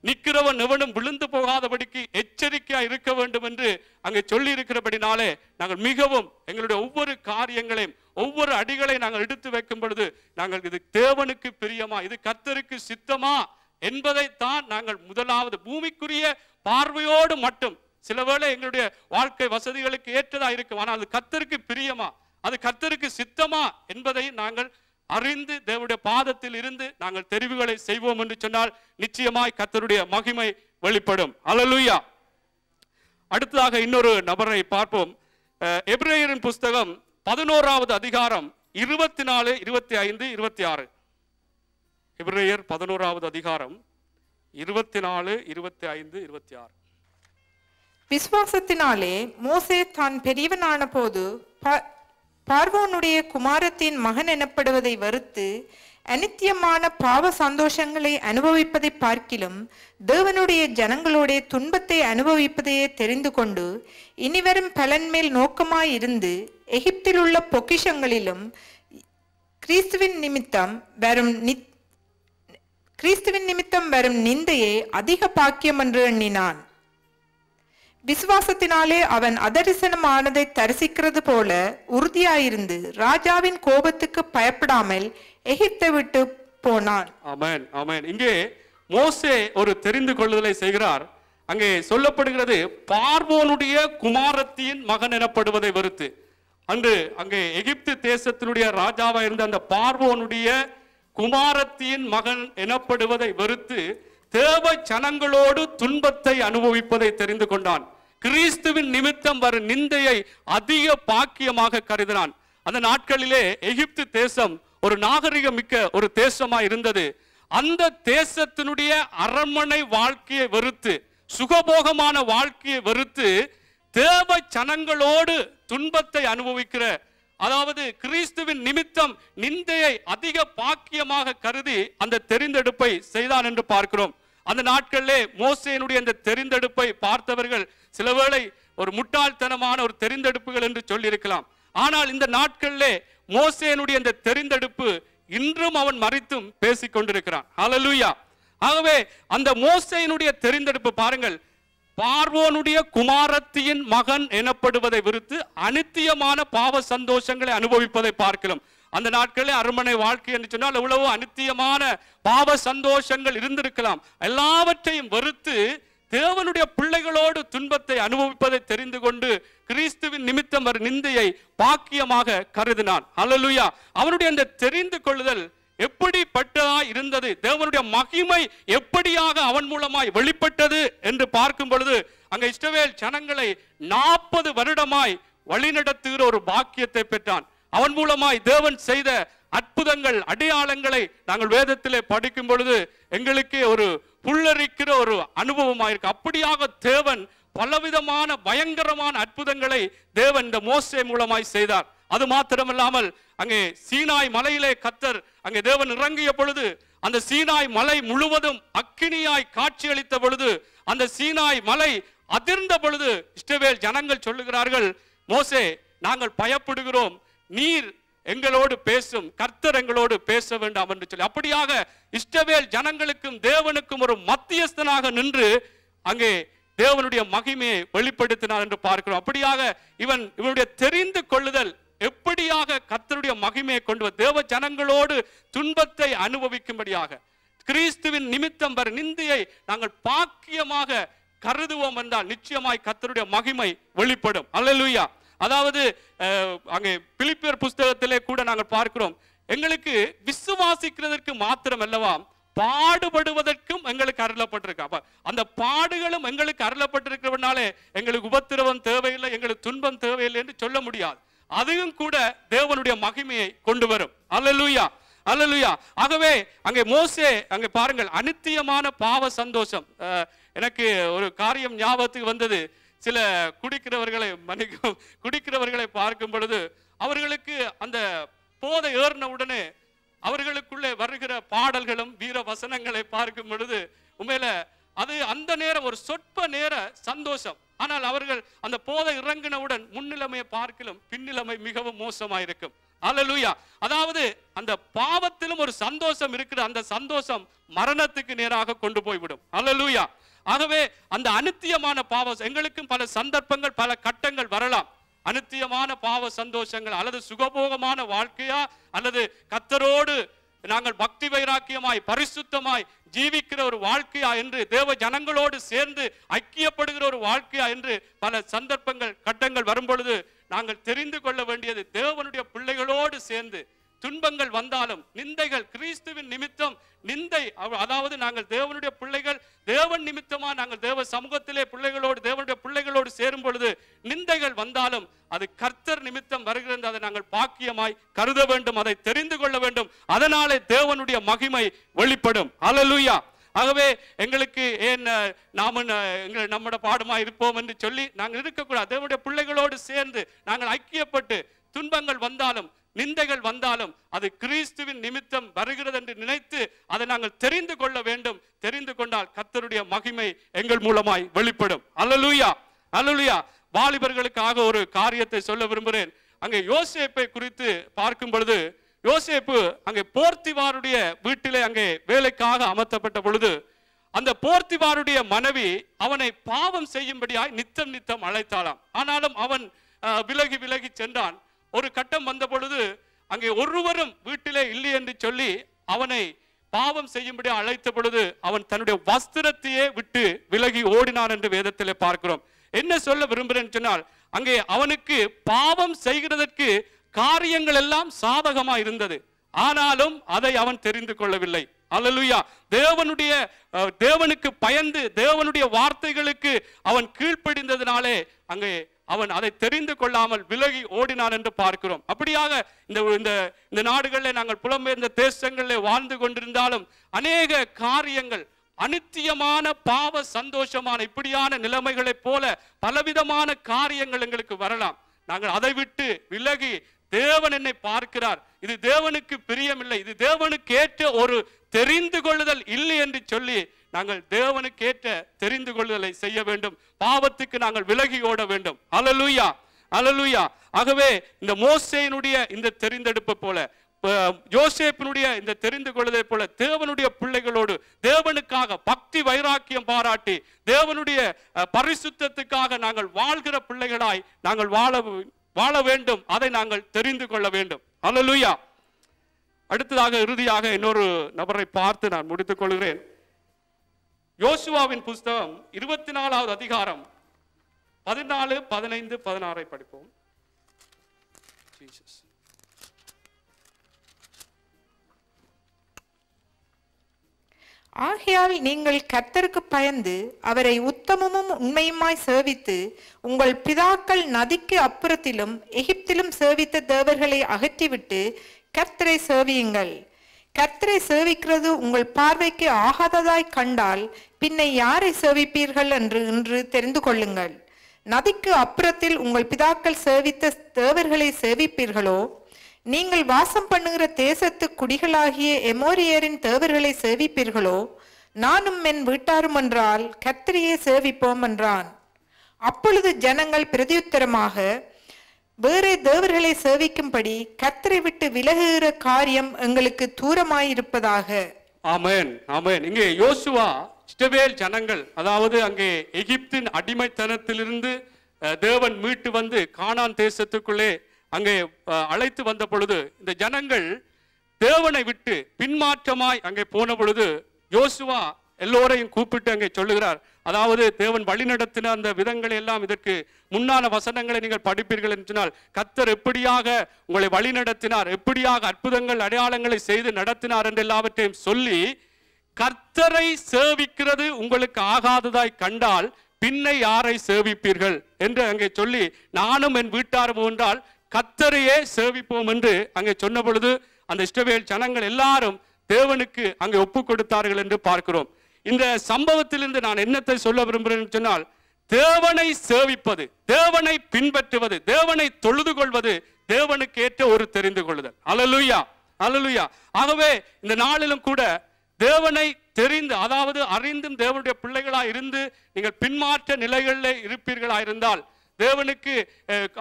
நிற்கிறவன் எவனும் விழுந்து போகாதபடிக்கு எச்சரிக்கையா இருக்க வேண்டும் என்று அங்கே சொல்லி இருக்கிறபடினாலே நாங்கள் மிகவும் எங்களுடைய ஒவ்வொரு காரியங்களையும் ஒவ்வொரு அடிகளை நாங்கள் எடுத்து வைக்கும் பொழுது நாங்கள் இது தேவனுக்கு பிரியமா, இது கர்த்தருக்கு சித்தமா என்பதைத்தான் நாங்கள் முதலாவது பூமிக்குரிய பார்வையோடு மட்டும் சில வேளை எங்களுடைய வாழ்க்கை வசதிகளுக்கு ஏற்றதா இருக்கும், ஆனால் அது கர்த்தருக்கு பிரியமா, அது கர்த்தருக்கு சித்தமா என்பதை நாங்கள் அறிந்து தேவனுடைய பாதத்தில் இருந்து நாங்கள் தெரிவுகளை செய்வோம் என்று சொன்னால் நிச்சயமாய் கர்த்தருடைய மகிமை வெளிப்படும். அல்லேலூயா. அடுத்ததாக இன்னொரு நபரை பார்ப்போம். எபிரேயரின் புஸ்தகம் 11வது அதிகாரம் 24, 25, 26. எபிரேயர் 11வது அதிகாரம் 24, 25, 26. விசுவாசத்தினாலே மோசே தான் பெரியவனான போது பார்வோனுடைய குமாரத்தின் மகன் எனப்படுவதை வெறுத்து அனித்தியமான பாவ சந்தோஷங்களை அனுபவிப்பதை பார்க்கிலும் தேவனுடைய ஜனங்களுடைய துன்பத்தை அனுபவிப்பதையே தெரிந்து கொண்டு இனிவரும் பலன் மேல் நோக்கமாயிருந்து எகிப்தில் உள்ள பொக்கிஷங்களிலும் கிறிஸ்துவின் நிமித்தம் வரும் நிந்தையை அதிக பாக்கியம் என்று எண்ணினான். விசுவாசத்தினாலே அவன் அதரிசனமானதை தரிசிக்கிறது போல உறுதியாயிருந்து ராஜாவின் கோபத்துக்கு பயப்படாமல் எகிப்தை விட்டு போனான். ஆமென், ஆமென். இங்கே மோசே ஒரு தெரிந்து கொள்ளுதலை செய்கிறார். அங்கே சொல்லப்படுகிறது, பார்வோனுடைய குமாரத்தின் மகன் எனப்படுவதை வெறுத்து. அங்கே எகிப்து தேசத்தினுடைய ராஜாவா இருந்த அந்த பார்வோனுடைய குமாரத்தின் மகன் எனப்படுவதை வெறுத்து தேவ ஜனங்களோடு துன்பத்தை அனுபவிப்பதை தெரிந்து கொண்டான். கிறிஸ்துவின் நிமித்தம் வரும் நிந்தையை அதிக பாக்கியமாக கருதினான். அந்த நாட்களிலே எகிப்து தேசம் ஒரு நாகரிகம் மிக்க ஒரு தேசமா இருந்தது. அந்த தேசத்தினுடைய அரண்மனை வாழ்க்கையை வெறுத்து, சுகபோகமான வாழ்க்கையை வெறுத்து தேவ ஜனங்களோடு துன்பத்தை அனுபவிக்கிற, அதாவது கிறிஸ்துவின் நிமித்தம் நிந்தையை அதிக பாக்கியமாக கருதி அந்த தெரிந்தெடுப்பை செய்தான் என்று பார்க்கிறோம். அந்த நாட்களிலே மோசேனுடைய அந்த தெரிந்தெடுப்பை பார்த்தவர்கள் சிலவேளை ஒரு முட்டாள்தனமான ஒரு தெரிந்தெடுப்புகள் என்று சொல்லியிருக்கலாம். ஆனால் இந்த நாட்களிலே மோசேனுடைய அந்த தெரிந்தெடுப்பு இன்றும் அவன் மறித்தும் பேசிக் கொண்டிருக்கிறான். ஹல்லேலூயா. ஆகவே அந்த மோசேனுடைய தெரிந்தெடுப்பு பாருங்கள், பார்வோனுடைய குமாரத்தின் மகன் எனப்படுவதை விருத்து அனித்தியமான பாவ சந்தோஷங்களை அனுபவிப்பதை பார்க்கலாம். அந்த நாட்களில் அரண்மனை வாழ்க்கை என்று சொன்னால் எவ்வளவோ அனித்தியமான பாவ சந்தோஷங்கள் இருந்திருக்கலாம். எல்லாவற்றையும் வெறுத்து தேவனுடைய பிள்ளைகளோடு துன்பத்தை அனுபவிப்பதை தெரிந்து கொண்டு கிறிஸ்துவின் நிமித்தம் வரும் நிந்தையை பாக்கியமாக கருதினான். அல்லேலூயா. அவனுடைய அந்த தெரிந்து கொள்ளுதல் எப்படிப்பட்டதா இருந்தது, தேவனுடைய மகிமை எப்படியாக அவன் மூலமாய் வெளிப்பட்டது என்று பார்க்கும் பொழுது அங்க இஸ்ரவேல் ஜனங்களை 40 வருடமாய் வழிநடத்துகிற ஒரு பாக்கியத்தை பெற்றான். அவன் மூலமாய் தேவன் செய்த அற்புதங்கள், அடையாளங்களை நாங்கள் வேதத்திலே படிக்கும் பொழுது எங்களுக்கு ஒரு புல்லரிக்கிற ஒரு அனுபவமாயிருக்கு. அப்படியாக தேவன் பலவிதமான பயங்கரமான அற்புதங்களை தேவன் இந்த மோசே மூலமாய் செய்தார். அது மாத்திரமல்லாமல் அங்கே சீனாய் மலையிலே கர்த்தர் அங்கே தேவன் இறங்கிய பொழுது அந்த சீனாய் மலை முழுவதும் அக்கினியாய் காட்சியளித்த பொழுது, அந்த சீனாய் மலை அதிர்ந்த பொழுது இஸ்ரவேல் ஜனங்கள் சொல்லுகிறார்கள், மோசே நாங்கள் பயப்படுகிறோம், நீர் எங்களோடு பேசும், கர்த்தர் எங்களோடு பேச வேண்டாம் என்று சொல்லி அப்படியாக இஸ்ரவேல் ஜனங்களுக்கும் தேவனுக்கும் ஒரு மத்தியஸ்தனாக நின்று அங்கே தேவனுடைய மகிமையை வெளிப்படுத்தினார் என்று பார்க்கிறோம். அப்படியாக இவனுடைய தெரிந்து கொள்ளுதல் எப்படியாக கர்த்தருடைய மகிமையை கொண்டு தேவ ஜனங்களோடு துன்பத்தை அனுபவிக்கும்படியாக கிறிஸ்துவின் நிமித்தம் வர நிந்தையை நாங்கள் பாக்கியமாக கருதுவோம் என்றால் நிச்சயமாய் கர்த்தருடைய மகிமை வெளிப்படும். அல்லேலூயா. அதாவது அங்கே பிலிப்பியர் புஸ்தகத்திலே கூட நாங்கள் பார்க்கிறோம், எங்களுக்கு விசுவாசிக்கிறதற்கு மாத்திரம் அல்லவா பாடுபடுவதற்கும் எங்களுக்கு அருளப்பட்டிருக்கு. அந்த பாடுகளும் எங்களுக்கு அருளப்பட்டிருக்கிறதுனாலே எங்களுக்கு உபத்திரவம் தேவையில்லை, எங்களுக்கு துன்பம் தேவையில்லை என்று சொல்ல முடியாது. அதுவும் கூட தேவனுடைய மகிமையை கொண்டு வரும். அல்லேலூயா, அல்லேலூயா. ஆகவே அங்கே மோசே அங்கே பாருங்கள், அனித்தியமான பாவ சந்தோஷம். எனக்கு ஒரு காரியம் ஞாபகத்துக்கு வந்தது. சில குடிக்கிறவர்களை பார்க்கும் பொழுது அவர்களுக்கு அந்த போதை ஏறின உடனே அவர்களுக்குள்ளே வருகிற பாடல்களும் வீர வசனங்களை பார்க்கும் பொழுது உண்மையில அது அந்த நேரம் ஒரு சொற்ப நேர சந்தோஷம். ஆனால் அவர்கள் அந்த போதை இறங்கினவுடன் முன்னிலைமையை பார்க்கலும் பின்னிலைமை மிகவும் மோசமாயிருக்கும். அல்லேலூயா. அதாவது அந்த பாவத்திலும் ஒரு சந்தோஷம் இருக்கிற அந்த சந்தோஷம் மரணத்துக்கு நேராக கொண்டு போய்விடும். அல்லேலூயா. ஆகவே அந்த அனித்தியமான பாவம் எங்களுக்கும் பல சந்தர்ப்பங்கள் பல கட்டங்கள் வரலாம். அனித்தியமான பாவ சந்தோஷங்கள் அல்லது சுகபோகமான வாழ்க்கையா அல்லது கர்த்தரோடு நாங்கள் பக்தி வைராக்கியமாய் பரிசுத்தமாய் ஜீவிக்கிற ஒரு வாழ்க்கையா என்று, தேவ ஜனங்களோடு சேர்ந்து ஐக்கியப்படுகிற ஒரு வாழ்க்கையா என்று பல சந்தர்ப்பங்கள் கட்டங்கள் வரும் பொழுது நாங்கள் தெரிந்து கொள்ள வேண்டியது, தேவனுடைய பிள்ளைகளோடு சேர்ந்து துன்பங்கள் வந்தாலும், நிந்தைகள் கிறிஸ்துவின் நிமித்தம் நிந்தை, அதாவது நாங்கள் தேவனுடைய பிள்ளைகள், தேவன் நிமித்தமா நாங்கள் தேவ சமூகத்திலே பிள்ளைகளோடு தேவனுடைய பிள்ளைகளோடு சேரும் பொழுது நிந்தைகள் வந்தாலும் அது கர்த்தர் நிமித்தம் வருகிறது. அதை நாங்கள் பாக்கியமாய் கருத வேண்டும், அதை தெரிந்து கொள்ள வேண்டும். அதனாலே தேவனுடைய மகிமை வெளிப்படும். அல்லேலூயா. ஆகவே எங்களுக்கு ஏன் நம்முடைய பாடுமா இருப்போம் என்று சொல்லி நாங்கள் இருக்கக்கூடாது. தேவனுடைய பிள்ளைகளோடு சேர்ந்து நாங்கள் ஐக்கியப்பட்டு துன்பங்கள் வந்தாலும் நிந்தைகள் வந்தாலும் அது கிறிஸ்துவின் நிமித்தம் வருகிறது என்று நினைத்து அதை நாங்கள் தெரிந்து கொள்ள வேண்டும். தெரிந்து கொண்டால் கர்த்தருடைய மகிமை எங்கள் மூலமாய் வெளிப்படும். அல்லேலூயா, அல்லேலூயா. வாலிபர்களுக்காக ஒரு காரியத்தை சொல்ல விரும்புகிறேன். அங்கே யோசேப்பை குறித்து பார்க்கும் பொழுது, யோசேப்பு அங்கே போர்த்திவாருடைய வீட்டிலே அங்கே வேலைக்காக அமர்த்தப்பட்ட பொழுது, அந்த போர்த்திவாருடைய மனைவி அவனை பாவம் செய்யும்படியாய் நித்தம் நித்தம் அழைத்தாளாம். ஆனாலும் அவன் விலகி விலகி சென்றான். ஒரு கட்டம் வந்த பொழுது அங்கே ஒருவரும் வீட்டிலே இல்லை என்று சொல்லி அவனை பாவம் செய்யும்படி அழைத்த பொழுது அவன் தன்னுடைய வஸ்திரத்தையே விட்டு விலகி ஓடினான் என்று வேதத்திலே பார்க்கிறோம். என்ன சொல்ல விரும்புகிறேன் சொன்னால், அங்கே அவனுக்கு பாவம் செய்கிறதற்கு காரியங்கள் எல்லாம் சாதகமா இருந்தது. ஆனாலும் அதை அவன் தெரிந்து கொள்ளவில்லை. அல்லேலூயா. தேவனுக்கு பயந்து தேவனுடைய வார்த்தைகளுக்கு அவன் கீழ்ப்படிந்ததினாலே அங்கே அவன் அதை தெரிந்து கொள்ளாமல் விலகி ஓடினான் என்று பார்க்கிறோம். அப்படியாக இந்த நாடுகளில் நாங்கள் புலம்பெயர்ந்த தேசங்களில் வாழ்ந்து கொண்டிருந்தாலும் அநேக காரியங்கள், அனித்தியமான பாவ சந்தோஷமான இப்படியான நிலைமைகளைப் போல பலவிதமான காரியங்கள் எங்களுக்கு வரலாம். நாங்கள் அதை விட்டு விலகி, தேவன் என்னை பார்க்கிறார், இது தேவனுக்கு பிரியமில்லை, இது தேவனுக்கு ஏற்ற ஒரு தெரிந்து கொள்ளுதல் இல்லை என்று சொல்லி நாங்கள் தேவனுக்கேற்ற தெரிந்து கொள்ளுதலை செய்ய வேண்டும். பாவத்துக்கு நாங்கள் விலகி ஓட வேண்டும். அல்லேலூயா, அல்லேலூயா. ஆகவே இந்த மோசேயினுடைய இந்த தெரிந்தெடுப்பு போல, யோசேப்பினுடைய இந்த தெரிந்து கொள்ளுதலை போல தேவனுடைய பிள்ளைகளோடு தேவனுக்காக பக்தி வைராக்கியம் பாராட்டி தேவனுடைய பரிசுத்தத்துக்காக நாங்கள் வாழ்கிற பிள்ளைகளாய் நாங்கள் வாழ வேண்டும். அதை நாங்கள் தெரிந்து கொள்ள வேண்டும். அல்லேலூயா. அடுத்ததாக இறுதியாக இன்னொரு நபரை பார்த்து நான் முடித்துக் கொள்கிறேன். யோசுவாவின் புஸ்தகம் 24வது அதிகாரம் 14, 15, 16 படிப்போம். ஆகையால் நீங்கள் கர்த்தருக்கு பயந்து அவரை உத்தமமும் உண்மையுமாய் சேவித்து உங்கள் பிதாக்கள் நதிக்கு அப்புறத்திலும் எகிப்திலும் சேவித்த தேவர்களை அகற்றிவிட்டு கர்த்தரை சேவியுங்கள். கர்த்தரை சேவிக்கிறது உங்கள் பார்வைக்கு ஆகாததாய் கண்டால் பின்ன யாரை சேவிப்பீர்கள் என்று இன்று தெரிந்து கொள்ளுங்கள். நதிக்கு அப்புறத்தில் உங்கள் பிதாக்கள் சேவித்த தேவர்களை சேவிப்பீர்களோ? நீங்கள் வாசம் பண்ணுகிற தேசத்து குடிகளாகிய எமோரியரின் தேவர்களை சேவிப்பீர்களோ? நானும் என் வீட்டாரும் என்றால் கர்த்தரையே சேவிப்போம் என்றான். அப்பொழுது ஜனங்கள் பிரதியுத்தரமாக, வேறே தேவர்களை சேவிக்கும்படி கர்த்தரை விட்டு விலகுகிற காரியம் எங்களுக்கு தூரமாயிருப்பதாக. ஆமென், ஆமென். இங்கே யோசுவா இஸ்ரவேல் ஜனங்கள், அதாவது அங்கே எகிப்தின் அடிமைத்தனத்திலிருந்து தேவன் மீட்டு வந்து கானான் தேசத்துக்குள்ளே அங்கே அழைத்து வந்த பொழுது இந்த ஜனங்கள் தேவனை விட்டு பின்மாற்றமாய் அங்கே போன பொழுது யோசுவா எல்லோரையும் கூப்பிட்டு அங்கே சொல்லுகிறார். அதாவது தேவன் வழிநடத்தின அந்த விதங்களை எல்லாம், இதற்கு முன்னான வசனங்களை நீங்கள் படிப்பீர்கள் என்றால் கர்த்தர் எப்படியாக உங்களை வழிநடத்தினார், எப்படியாக அற்புதங்கள் அடையாளங்களை செய்து நடத்தினார் என்று எல்லாவற்றையும் சொல்லி, கர்த்தரை சேவிக்கிறது உங்களுக்கு ஆகாததாய் கண்டால் பின்ன யாரை சேவிப்பீர்கள் என்று அங்கே சொல்லி, நானும் என் வீட்டாரும் என்றால் கர்த்தரையே சேவிப்போம் என்று அங்கே சொன்ன பொழுது அந்த இஸ்ரவேல் ஜனங்கள் எல்லாரும் தேவனுக்கு அங்கே ஒப்பு கொடுத்தார்கள் என்று பார்க்கிறோம். இந்த சம்பவத்திலிருந்து நான் என்னத்தை சொல்ல விரும்புகிறேன் சொன்னால், தேவனை சேவிப்பது, தேவனை பின்பற்றுவது, தேவனை தொழுது கொள்வது தேவனுக்கு ஏற்ற ஒரு தெரிந்து கொள்ளுதல். அல்லேலூயா, அல்லேலூயா. ஆகவே இந்த நாளிலும் கூட தேவனை தெரிந்து, அதாவது அறிந்தும் தேவனுடைய பிள்ளைகளாய் இருந்து நீங்கள் பின்மாற்ற நிலைகளில் இருப்பீர்களா இருந்தால், தேவனுக்கு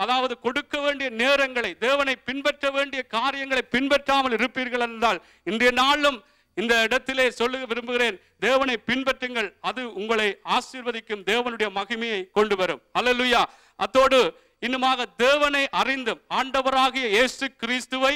அதாவது கொடுக்க வேண்டிய நேரங்களை, தேவனை பின்பற்ற வேண்டிய காரியங்களை பின்பற்றாமல் இருப்பீர்கள் என்றால், இன்றைய நாளும் இந்த இடத்திலே சொல்ல விரும்புகிறேன், தேவனை பின்பற்றுங்கள். அது உங்களை ஆசீர்வதிக்கும், தேவனுடைய மகிமையை கொண்டு வரும். அல்லேலூயா. அத்தோடு இன்னுமாக தேவனை அறிந்தும் ஆண்டவராகிய இயேசு கிறிஸ்துவை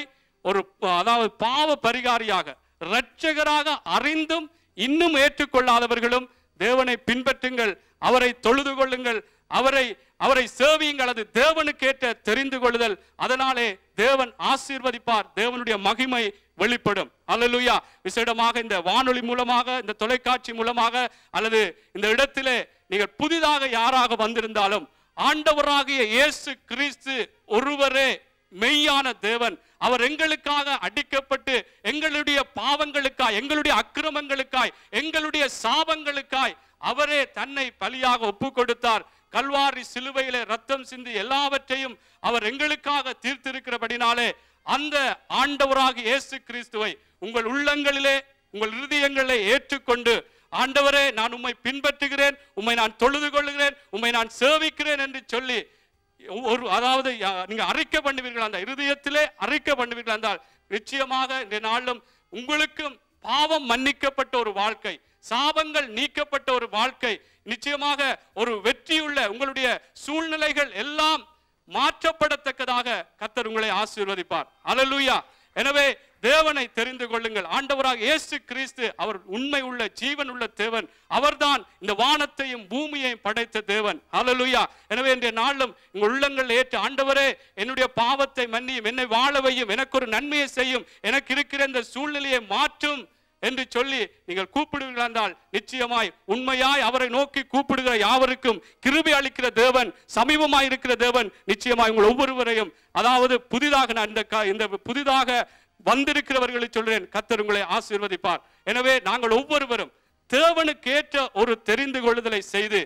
ஒரு அதாவது பாவ பரிகாரியாக இரட்சகராக அறிந்தும் இன்னும் ஏற்றுக்கொள்ளாதவர்களும் தேவனை பின்பற்றுங்கள், அவரை தொழுது கொள்ளுங்கள், அவரை சேவியுங்கள். அது தேவனுக்கேற்ற தெரிந்து கொள்ளுதல். அதனாலே தேவன் ஆசீர்வதிப்பார், தேவனுடைய மகிமை வெளிப்படும். அல்லேலூயா. விசேடமாக இந்த வானொலி மூலமாக, இந்த தொலைக்காட்சி மூலமாக, அல்லது இந்த இடத்திலே நீங்கள் புதிதாக யாராக வந்திருந்தாலும், ஆண்டவராகிய இயேசு கிறிஸ்து ஒருவரே மெய்யான தேவன். அவர் எங்களுக்காக அடிக்கப்பட்டு எங்களுடைய பாவங்களுக்காய், எங்களுடைய அக்கிரமங்களுக்காய், எங்களுடைய சாபங்களுக்காய் அவரே தன்னை பலியாக ஒப்பு கொடுத்தார். கல்வாரி சிலுவையிலே ரத்தம் சிந்தி எல்லாவற்றையும் அவர் எங்களுக்காக தீர்த்திருக்கிறபடினாலே அந்த ஆண்டவராகிய இயேசு கிறிஸ்துவை உங்கள் உள்ளங்களிலே, உங்கள் இருதயங்களிலே ஏற்றுக்கொண்டு, ஆண்டவரே நான் உம்மை பின்பற்றுகிறேன், உம்மை நான் தொழுது கொள்ளுகிறேன், உம்மை நான் சேவிக்கிறேன் என்று சொல்லி அதாவது நீங்க அறிக்கை பண்ணுவீர்கள், அந்த இருதயத்திலே அறிக்கை பண்ணுவீர்கள் என்றால் நிச்சயமாக இந்த நாளும் உங்களுக்கும் பாவம் மன்னிக்கப்பட்ட ஒரு வாழ்க்கை, சாபங்கள் நீக்கப்பட்ட ஒரு வாழ்க்கை, நிச்சயமாக ஒரு வெற்றியுள்ள உங்களுடைய சூழ்நிலைகள் எல்லாம் மாற்றப்படத்தக்கதாக கர்த்தர் உங்களை ஆசீர்வதிப்பார். அல்லேலூயா. எனவே தேவனை தெரிந்து கொள்ளுங்கள். ஆண்டவராக இயேசு கிறிஸ்து அவர் உண்மை உள்ள ஜீவன் உள்ள தேவன். அவர்தான் இந்த வானத்தையும் பூமியையும் படைத்த தேவன். அல்லேலூயா. எனவே இன்றைய நாளும் உங்கள் உள்ளங்கள் ஏற்று, ஆண்டவரே என்னுடைய பாவத்தை மன்னியும், என்னை வாழ வையும், எனக்கு ஒரு நன்மையை செய்யும், எனக்கு இருக்கிற இந்த சூழ்நிலையை மாற்றும் என்று சொல்லி நீங்கள் கூப்பிடுவீர்கள் என்றால் நிச்சயமாய் உண்மையாய் அவரை நோக்கி கூப்பிடுகிற யாவருக்கும் கிருபை அளிக்கிற தேவன், சமீபமாய் இருக்கிற தேவன் நிச்சயமாய் உங்கள் ஒவ்வொருவரையும், அதாவது புதிதாக இந்த புதிதாக வந்திருக்கிறவர்களை சொல்றேன், கர்த்தர் உங்களை ஆசீர்வதிப்பார். எனவே நாங்கள் ஒவ்வொருவரும் தேவனுக்கு ஏற்ற ஒரு தெரிந்து கொள்ளுதலை செய்து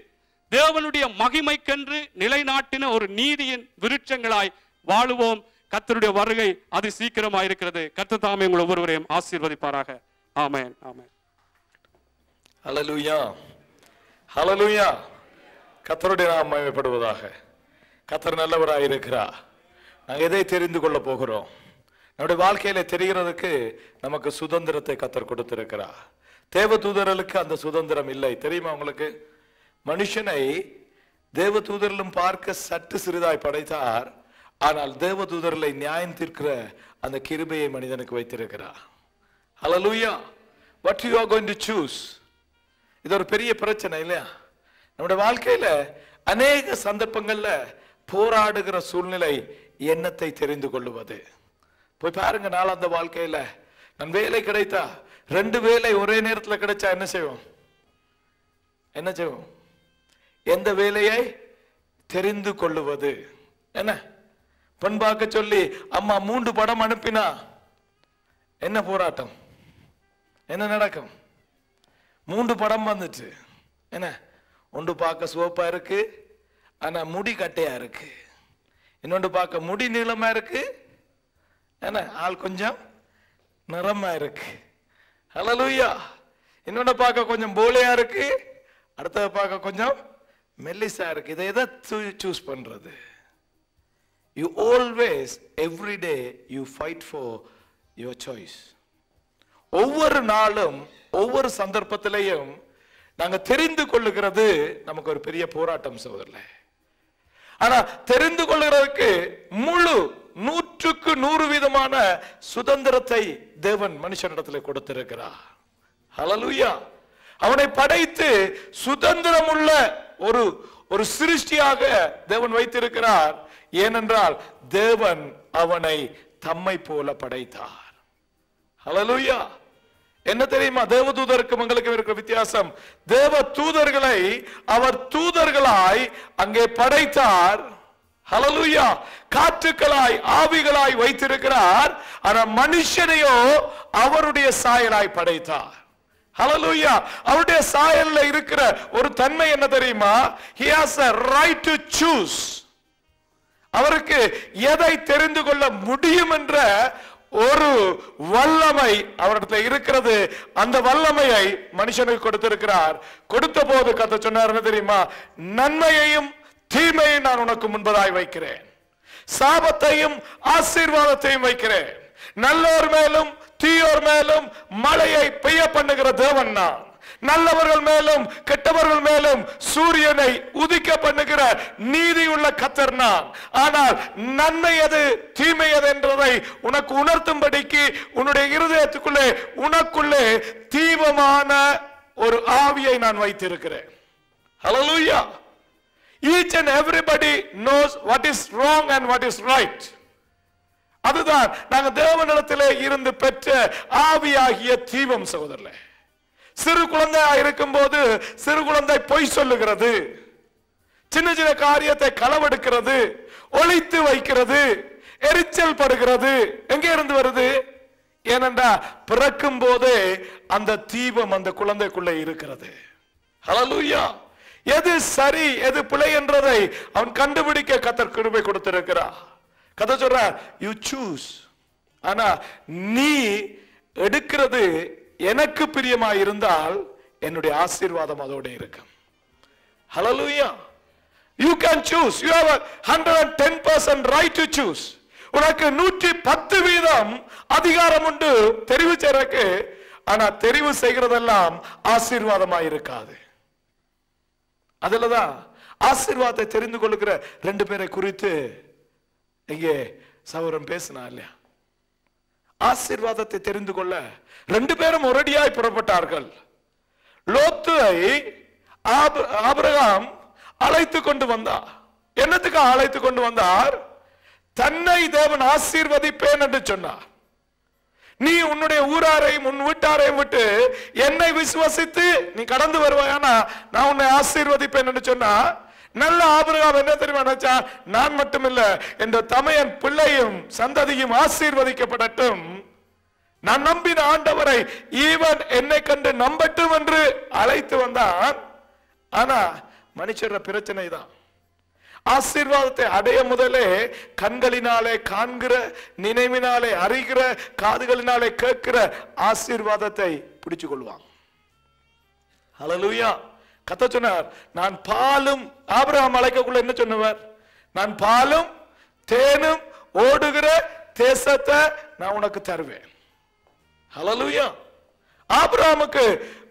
தேவனுடைய மகிமைக்கென்று நிலைநாட்டின ஒரு நீதியின் விருட்சங்களாய் வாழுவோம். கர்த்தருடைய வருகை அது சீக்கிரமாக இருக்கிறது. கர்த்தர் தாமே உங்கள் ஒவ்வொருவரையும் ஆசீர்வதிப்பாராக. ஆமென். ஆமென். ஹல்லேலூயா. ஹல்லேலூயா. கர்த்தருடைய நாமம் மகிமைப்படுவதாக. கர்த்தர் நல்லவராய் இருக்கிறார். நாங்கள் எதை தெரிந்து கொள்ள போகிறோம்? நம்முடைய வாழ்க்கையில தெரிகிறதுக்கு நமக்கு சுதந்திரத்தை கர்த்தர் கொடுத்திருக்கிறார். தேவதூதர்களுக்கு அந்த சுதந்திரம் இல்லை, தெரியுமா உங்களுக்கு? மனுஷனை தேவதூதரிலும் பார்க்க சற்று சிறிதாய் படைத்தார், ஆனால் தேவதூதர்களை நியாயம் தீர்க்கிற அந்த கிருபையை மனிதனுக்கு வைத்திருக்கிறார். Hallelujah. What you are going to choose? இது ஒரு பெரிய பிரச்சனை இல்லையா? நம்முடைய வாழ்க்கையில அநேக சந்தர்ப்பங்கள்ல போராடுகிற சூழ்நிலை எண்ணத்தை தெரிந்து கொள்ளுவது. போய் பாருங்க, நாள் அந்த வாழ்க்கையில நான் வேலை கிடைத்தா 2 வேலை ஒரே நேரத்தில் கிடைச்சா என்ன செய்வோம்? என்ன செய்வோம்? எந்த வேலையை தெரிந்து கொள்ளுவது. என்ன பெண் பார்க்க சொல்லி அம்மா 3 படம் அனுப்பினா என்ன போராட்டம், என்ன நடக்கும்? 3 படம் வந்துச்சு. என்ன, ஒன்று பார்க்க சிவப்பா இருக்கு, ஆனா முடி கட்டையா இருக்கு. இன்னொன்று பார்க்க முடி நீளமா இருக்கு, என்ன ஆள் கொஞ்சம் நிறமா இருக்கு. ஹல்லேலூயா. இன்னொன்று பார்க்க கொஞ்சம் போலையா இருக்கு, அடுத்தது பார்க்க கொஞ்சம் மெல்லிசா இருக்கு. இதை எதை சூஸ் பண்றது? You always, every day you fight for your choice. ஒவ்வொரு நாளும் ஒவ்வொரு சந்தர்ப்பத்திலையும் நாங்க தெரிந்து கொள்ளுகிறது நமக்கு ஒரு பெரிய போராட்டம் சகோதரர்களே. ஆனா தெரிந்து கொள்ளுகிறதுக்கு முழு 100க்கு 100% சுதந்திரத்தை தேவன் மனுஷனிடத்தில் கொடுத்திருக்கிறார். ஹல்லேலூயா. அவனை படைத்து சுதந்திரம் உள்ள ஒரு சிருஷ்டியாக தேவன் வைத்திருக்கிறார். ஏனென்றால் தேவன் அவனை தம்மை போல படைத்தார். ஹல்லேலூயா. என்ன தெரியுமா தேவதூதருக்கும் எங்களுக்கும் இருக்கிற வித்தியாசம்? தேவ தூதர்களை அவர் தூதர்களாய் அங்கே படைத்தார். ஹல்லேலூயா. காற்றுக்களாய் ஆவிகளாய் வைத்திருக்கிறார். ஆனா மனுஷனையோ அவருடைய சாயலாய் படைத்தார். ஹல்லேலூயா. அவருடைய சாயல்ல இருக்கிற ஒரு தன்மை என்ன தெரியுமா? He has a right to choose. அவருக்கு எதை தெரிந்து கொள்ள முடியும் என்ற ஒரு வல்லமை அவரிடத்தில் இருக்கிறது. அந்த வல்லமையை மனுஷனுக்கு கொடுத்திருக்கிறார். கொடுத்த போது கர்த்தர் சொன்னார் என்ன தெரியுமா? நன்மையையும் தீமையும் நான் உனக்கு முன்பதாய் வைக்கிறேன், சாபத்தையும் ஆசீர்வாதத்தையும் வைக்கிறேன். நல்லோர் மேலும் தீயோர் மேலும் மழையை பெய்ய பண்ணுகிற தேவன் நான். நல்லவர்கள் மேலும் கெட்டவர்கள் மேலும் சூரியனை உதிக்க பண்ணுகிற நீதியுள்ள கர்த்தர் நான். ஆனால் நன்மை எது தீமை எது என்றதை உனக்கு உணர்த்தும்படிக்கு உன்னுடைய இருதயத்துக்குள்ளே உனக்குள்ளே தீபமான ஒரு ஆவியை நான் வைத்திருக்கிறேன். Hallelujah. Each and everybody knows what is wrong and what is right. அதுதான் நாங்க தேவனிடத்திலே இருந்து பெற்ற ஆவியாகிய தீபம் சகோதரர்களே. சிறு குழந்தையா இருக்கும் போது சிறு குழந்தை பொய் சொல்லுகிறது, சின்ன சின்ன காரியத்தை களவெடுக்கிறது, ஒளித்து வைக்கிறது, எரிச்சல் படுகிறது. எங்கே இருந்து வருது? ஏனென்றா பிறக்கும் போதே அந்த தீபம் அந்த குழந்தைக்குள்ளே இருக்கிறது. ஹல்லேலூயா. எது சரி எது பிழை என்றதை அவன் கண்டுபிடிக்க கர்த்தர் கிருபை கொடுத்திருக்கிறார். கதை சொல்ற யூ சூஸ். ஆனா நீ எடுக்கிறது எனக்கு பிரியமா இருந்தால் என்னுடைய ஆசீர்வாதம் அதோட இருக்கும். ஹல்லேலூயா. You can choose. You have a 110% right to choose. உனக்கு 110% அதிகாரம் உண்டு தெரிவு செய்யறதுக்கு. ஆனா தெரிவு செய்கிறதெல்லாம் ஆசீர்வாதமா இருக்காது. அதுலதான் ஆசீர்வாதத்தை தெரிந்து கொள்ளுகிற 2 பேரை குறித்து இங்கே சகோதரன் பேசினா இல்லையா? ஆசீர்வாதத்தை தெரிந்து கொள்ள 2 பேரும் ஒரடியாய் புறப்பட்டார்கள். லோத்தை ஆபிரகாம் அழைத்து கொண்டு வந்தார். என்னத்துக்கு அழைத்து கொண்டு வந்தார்? தன்னை தேவன் ஆசீர்வதிப்பேன் என்று சொன்னார். நீ உன்னுடைய ஊராரையும் உன் வீட்டாரையும் விட்டு என்னை விசுவசித்து நீ கடந்து வருவாயானா நான் உன்னை ஆசீர்வதிப்பேன் என்று சொன்னா, நல்ல ஆபிரகாம் என்ன தெரியுமா நினைச்சா? நான் மட்டுமில்ல என்ற தமையன் பிள்ளையும் சந்ததியும் ஆசீர்வதிக்கப்படட்டும், நான் நம்பின ஆண்டவரை ஈவன் என்னை கண்டு நம்பட்டும் என்று அழைத்து வந்தான். ஆனா மனுஷர பிரச்சனை தான். ஆசீர்வாதத்தை அடைய முதலே கண்களினாலே காண்கிற, நினைவினாலே அறிகிற, காதுகளினாலே கேட்கிற ஆசீர்வாதத்தை பிடிச்சு கொள்வாங்க. ஹல்லேலூயா. கர்த்தர் சொன்னார், நான் பாலும், ஆபிரகாம் அழைக்கக்குள்ள என்ன சொன்னவர்? நான் பாலும் தேனும் ஓடுகிற தேசத்தை நான் உனக்கு தருவேன். ஹல்லேலூயா. ஆபிரகாமுக்கு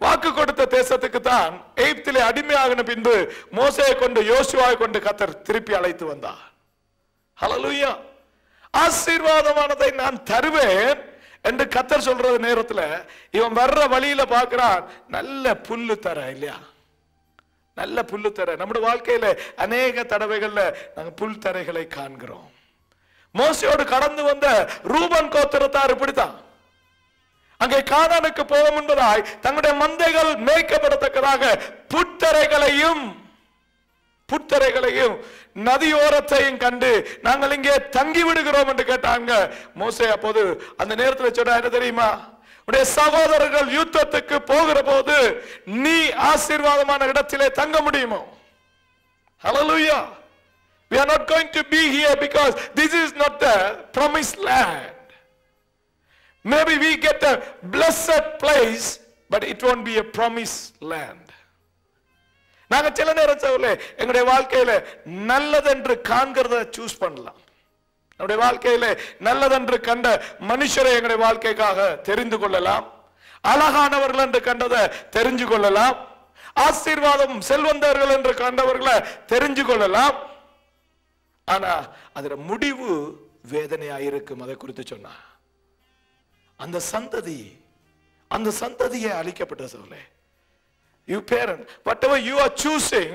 வாக்கு கொடுத்த தேசத்துக்கு தான் எகிப்திலே அடிமையாகின பின்பு மோசேயை கொண்டு யோசுவாவை கொண்டு கர்த்தர் திருப்பி அழைத்து வந்தார். ஹல்லேலூயா. ஆசீர்வாதமானதை நான் தருவேன் என்று கர்த்தர் சொல்ற நேரத்துல இவன் வர்ற வழியில பார்க்கிறான், நல்ல புல்லு தர இல்லையா? நல்ல புல்லு தர. நம்முடைய வாழ்க்கையில அநேக தடவைகள்ல நாங்க புல் தரைகளை காண்கிறோம். மோசையோடு கடந்து வந்த ரூபன் கோத்திரத்தார் இப்படித்தான். அங்கே கானானுக்கு போக முன்பதாய் தங்களுடைய மந்தைகள் மேய்க்கப்படத்தக்கதாக புத்தரைகளையும் நதியோரத்தையும் கண்டு நாங்கள் இங்கே தங்கி விடுகிறோம் என்று கேட்டாங்க. மோசே அப்போது அந்த நேரத்தில் சொன்னா என்ன தெரியுமா? உடைய சகோதரர்கள் யுத்தத்துக்கு போகிற போது நீ ஆசீர்வாதமான இடத்திலே தங்க முடியுமோ? ஹல்லேலூயா. We are not going to be here because this is not the promised land. Maybe we get a blessed place, but it won't be a promised land. நாங்க சில நேரம் சொல்ல எங்களுடைய வாழ்க்கையில நல்லதென்று காண்கிறத சூஸ் பண்ணலாம். நம்முடைய வாழ்க்கையில நல்லதென்று கண்ட மனுஷரை எங்களுடைய வாழ்க்கைக்காக தெரிந்து கொள்ளலாம். அழகானவர்கள் என்று கண்டதை தெரிஞ்சு கொள்ளலாம். ஆசீர்வாதம் செல்வந்தர்கள் என்று கண்டவர்களை தெரிஞ்சு கொள்ளலாம். ஆனா அதோட முடிவு வேதனையாயிருக்கும். அதை குறித்து சொன்னா அந்த சந்ததியை அழிக்கப்பட்ட சொல்ல. You parent, whatever you are choosing,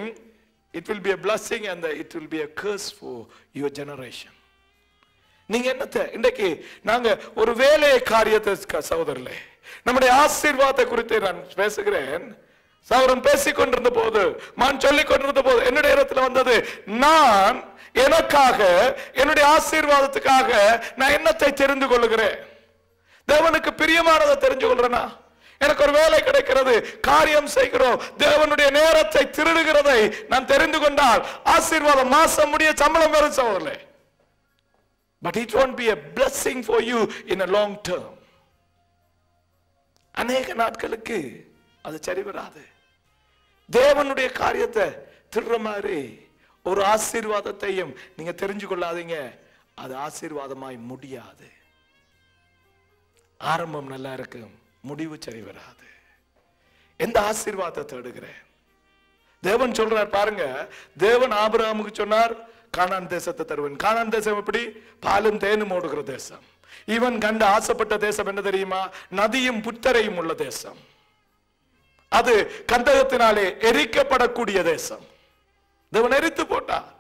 it will be a blessing and it will be a curse for your generation. நீங்க என்னத்தை இன்றைக்கு நாங்க ஒரு வேலை காரியத்தை சகோதரர்களே, நம்முடைய ஆசீர்வாதத்தை குறித்து நான் பேசுகிறேன். சகோதரன் பேசிக் கொண்டிருந்த போது, நான் சொல்லிக் கொண்டிருந்த போது என்னுடைய இடத்துல வந்தது, நான் எனக்காக என்னுடைய ஆசீர்வாதத்துக்காக நான் என்னத்தை தெரிந்து கொள்ளுகிறேன்? தேவனுக்கு பிரியமானதை தெரிஞ்சு கொள்றேனா? எனக்கு ஒரு வேலை கிடைக்கிறது, காரியம் செய்கிறோம், தேவனுடைய நேரத்தை திருடுகிறதை நான் தெரிந்து கொண்டால் ஆசீர்வாதம் மாசம் முடிய சம்பளம் வரும் சகோதரர்களே. But it won't be a blessing for you in a long term. அநேக நாட்களுக்கு அது சரி வராது. தேவனுடைய காரியத்தை திருடுற மாதிரி ஒரு ஆசீர்வாதத்தையும் நீங்க தெரிஞ்சு கொள்ளாதீங்க, அது ஆசீர்வாதமாய் முடியாது. ஆரம்பம் நல்லா இருக்கும், முடிவு சரி வராது. எந்த ஆசீர்வாதத்தை தேடுகிறேன்? தேவன் சொல்றார் பாருங்க, தேவன் ஆபிரகாமுக்கு சொன்னார் கானான் தேசத்தை தருவேன். கானான் தேசம் எப்படி? பாலும் தேனும் ஓடுகிற தேசம். இவன் கண்டு ஆசைப்பட்ட தேசம் என்ன தெரியுமா? நதியும் புத்தரையும் உள்ள தேசம். அது கந்தகத்தினாலே எரிக்கப்படக்கூடிய தேசம். தேவன் எரித்து போட்டார்.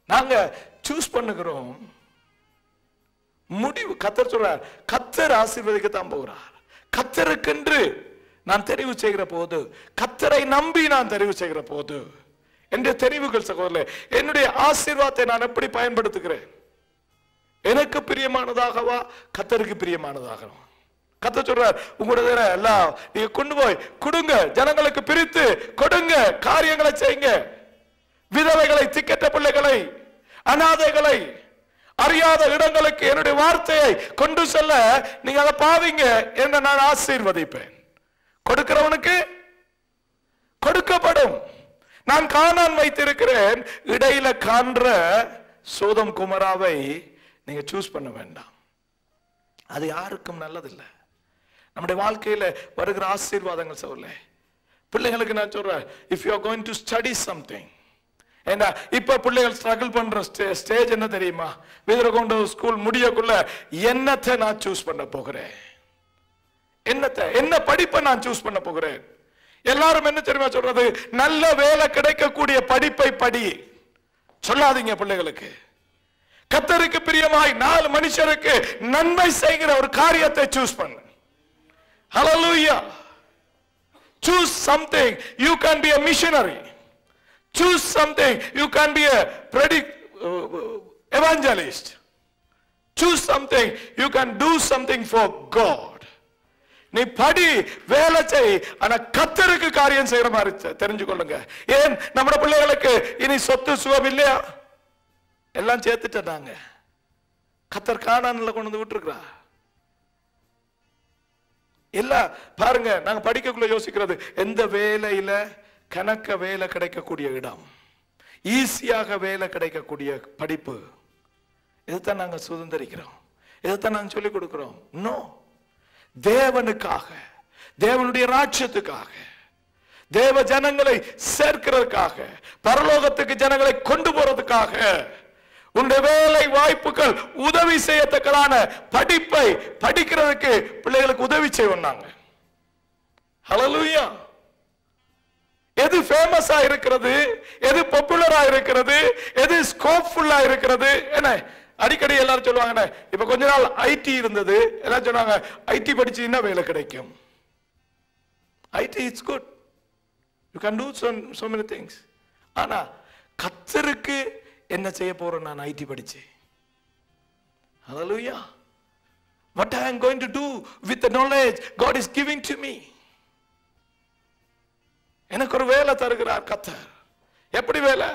நாங்க சூஸ் பண்ணுகிறோம் முடிவு. கர்த்தர் சொல்றார், கர்த்தர் ஆசீர்வதிக்கத்தான் போகிறார். கர்த்தருக்கென்று நான் தெரிவு செய்கிற போது, கர்த்தரை நம்பி நான் தெரிவு செய்கிற போது, என்ற தெரிவுகள் சகோதரர்களே, என்னுடைய ஆசீர்வாதத்தை நான் எப்படி பயன்படுத்துகிறேன்? எனக்கு பிரியமானதாகவா, கர்த்தருக்கு பிரியமானதாகவா? கர்த்தர் சொல்றார், உங்களுடைய எல்லாம் நீங்க கொண்டு போய் கொடுங்க, ஜனங்களுக்கு பிரித்து கொடுங்க, காரியங்களை செய்யுங்க. விதவைகளை, திக்கற்ற பிள்ளைகளை, அநாதைகளை, அறியாத இடங்களுக்கு என்னுடைய வார்த்தையை கொண்டு செல்ல நீங்க அதை பாவீங்க என்று நான் ஆசீர்வதிப்பேன். கொடுக்கிறவனுக்கு கொடுக்கப்படும். நான் கானான் வைத்திருக்கிறேன். இடையில காண்ற சோதம் குமராவை நீங்க சூஸ் பண்ண வேண்டாம். அது யாருக்கும் நல்லதில்லை. நம்முடைய வாழ்க்கையில வருகிற ஆசீர்வாதங்கள் சொல்ல பிள்ளைங்களுக்கு நான் சொல்றேன், if you are going to study something, ஏன்னா இப்ப பிள்ளைகள் ஸ்ட்ரகிள் பண்ற ஸ்டேஜ் என்ன தெரியுமா? வீரகொண்ட ஸ்கூல் முடியக்குள்ள என்னத்தை நான் சூஸ் பண்ண போகிறேன், என்ன படிப்பை நான் சூஸ் பண்ண போகிறேன். எல்லாரும் என்ன தெரியுமா சொல்றது? நல்ல வேலை கிடைக்கக்கூடிய படிப்பை படி. சொல்லாதீங்க பிள்ளைகளுக்கு. கர்த்தருக்கு பிரியமாய் 4 மனுஷருக்கு நன்மை செய்கிற ஒரு காரியத்தை சூஸ் பண்ணு. Hallelujah. Choose something. You can be a missionary. Choose something. You can be a evangelist. Choose something. You can do something for God. நீ படி, வேலை செய், ஆனா கர்த்தருக்கு காரியம் செய்யற மாதிரி தெரிஞ்சுக்கொள்ளுங்க. ஏன் நம்ம பிள்ளைகளுக்கு இனி சொத்து சுகம் இல்லையா? எல்லாம் சேர்த்துட்டாங்க. கர்த்தர் கானான்ல கொண்டு வந்து விட்டுருக்கிறா. எல்லாம் பாருங்க, நாங்க படிக்கக்குள்ள யோசிக்கிறது எந்த வேலையில கணக்க வேலை கிடைக்கக்கூடிய இடம், ஈஸியாக வேலை கிடைக்கக்கூடிய படிப்பு, இதைத்தான் நாங்க சுதந்திரிக்கிறோம், இதைத்தான் நாங்க சொல்லிக் கொடுக்கிறோம். நோ, தேவனுக்காக, தேவனுடைய ராஜ்யத்துக்காக, தேவ ஜனங்களை சேர்க்கிறதுக்காக, பரலோகத்துக்கு ஜனங்களை கொண்டு போறதுக்காக, உன்னுடைய வேலை வாய்ப்புகள் உதவி செய்யத்தக்கதான படிப்பை படிக்கிறதுக்கு பிள்ளைகளுக்கு உதவி செய்வாங்க. ஹல்லேலூயா. எது ஃபேமஸா இருக்கிறது, எது பாப்புலரா இருக்கிறது, எது ஸ்கோப்ஃபுல்லா இருக்கிறது, என்ன அடிக்கடி எல்லாரும் சொல்லுவாங்க. இப்ப கொஞ்ச நாள் ஐடி இருந்தது, எல்லாம் சொன்னாங்க ஐடி படிச்சீங்கன்னா வேலை கிடைக்கும். IT it's good, you can do so many things. ஆனா கர்த்தருக்கு என்ன செய்ய போறேன் நான் ஐடி படிச்சு? Hallelujah. What I am going to do with the knowledge God is giving to me? எனக்கு ஒரு வேலை தருகிறார் கர்த்தர். எப்படி வேலை?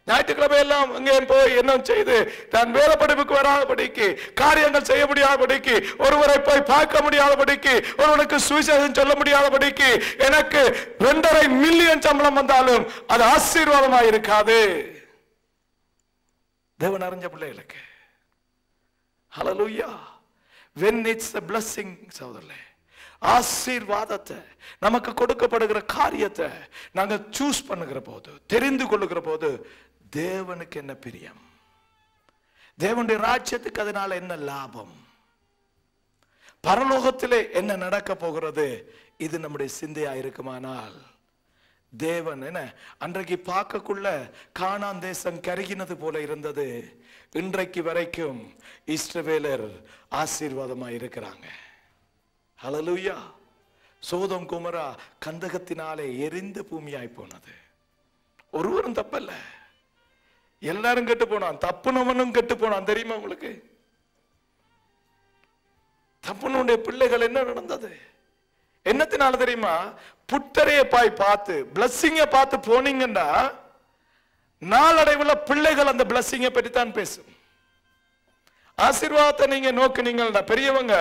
ஞாயிற்றுக்கிழமை எல்லாம் அங்கே போய் என்ன செய்து நான் வேலை படிப்புக்கு வராதபடிக்கு, காரியங்கள் செய்ய முடியாதபடிக்கு, ஒருவரை போய் பார்க்க முடியாதபடிக்கு, ஒருவனுக்கு சுவிசேஷம் சொல்ல முடியாதபடிக்கு, எனக்கு 2.5 மில்லியன் சம்பளம் வந்தாலும் அது ஆசீர்வாதமாக இருக்காது. தேவன் அறிஞ்ச பிள்ளைகளுக்கு ஹல்லேலூயா. when it's a blessing, சகோதரர்களே, ஆசீர்வாதத்தை நமக்கு கொடுக்கப்படுகிற காரியத்தை நாங்க சூஸ் பண்ணுகிற போது, தெரிந்து கொள்ளுகிற போது, தேவனுக்கு என்ன பிரியம், தேவனுடைய ராஜ்யத்துக்கு அதனால என்ன லாபம், பரலோகத்திலே என்ன நடக்க போகிறது, இது நம்முடைய சிந்தையா இருக்குமானால், தேவன் என்ன அன்றைக்கு பார்க்கக்குள்ள கானான் தேசம் கருகினது போல இருந்தது, இன்றைக்கு வரைக்கும் இஸ்ரவேலர் ஆசீர்வாதமாக இருக்கிறாங்க. ஹல்லேலூயா. சோதம் குமரா கந்தகத்தினாலே எரிந்த பூமியாய் போனது. ஒருவரும் தப்பல்ல, எல்லாரும் கெட்டு போனான். தப்புனவனும் கெட்டு போனான். தெரியுமா உங்களுக்கு? தப்புனுடைய பிள்ளைகள் என்ன நடந்தது? என்னத்தினால தெரியுமா? புத்தரைய பாய் பார்த்து, பிளஸ்ஸிங்க பார்த்து போனீங்கன்னா நாளடைவுல பிள்ளைகள் அந்த பிளஸ்ஸிங்க பற்றி தான் பேசும். ஆசீர்வாதத்தை நீங்க நோக்கினீங்கன்னா, பெரியவங்க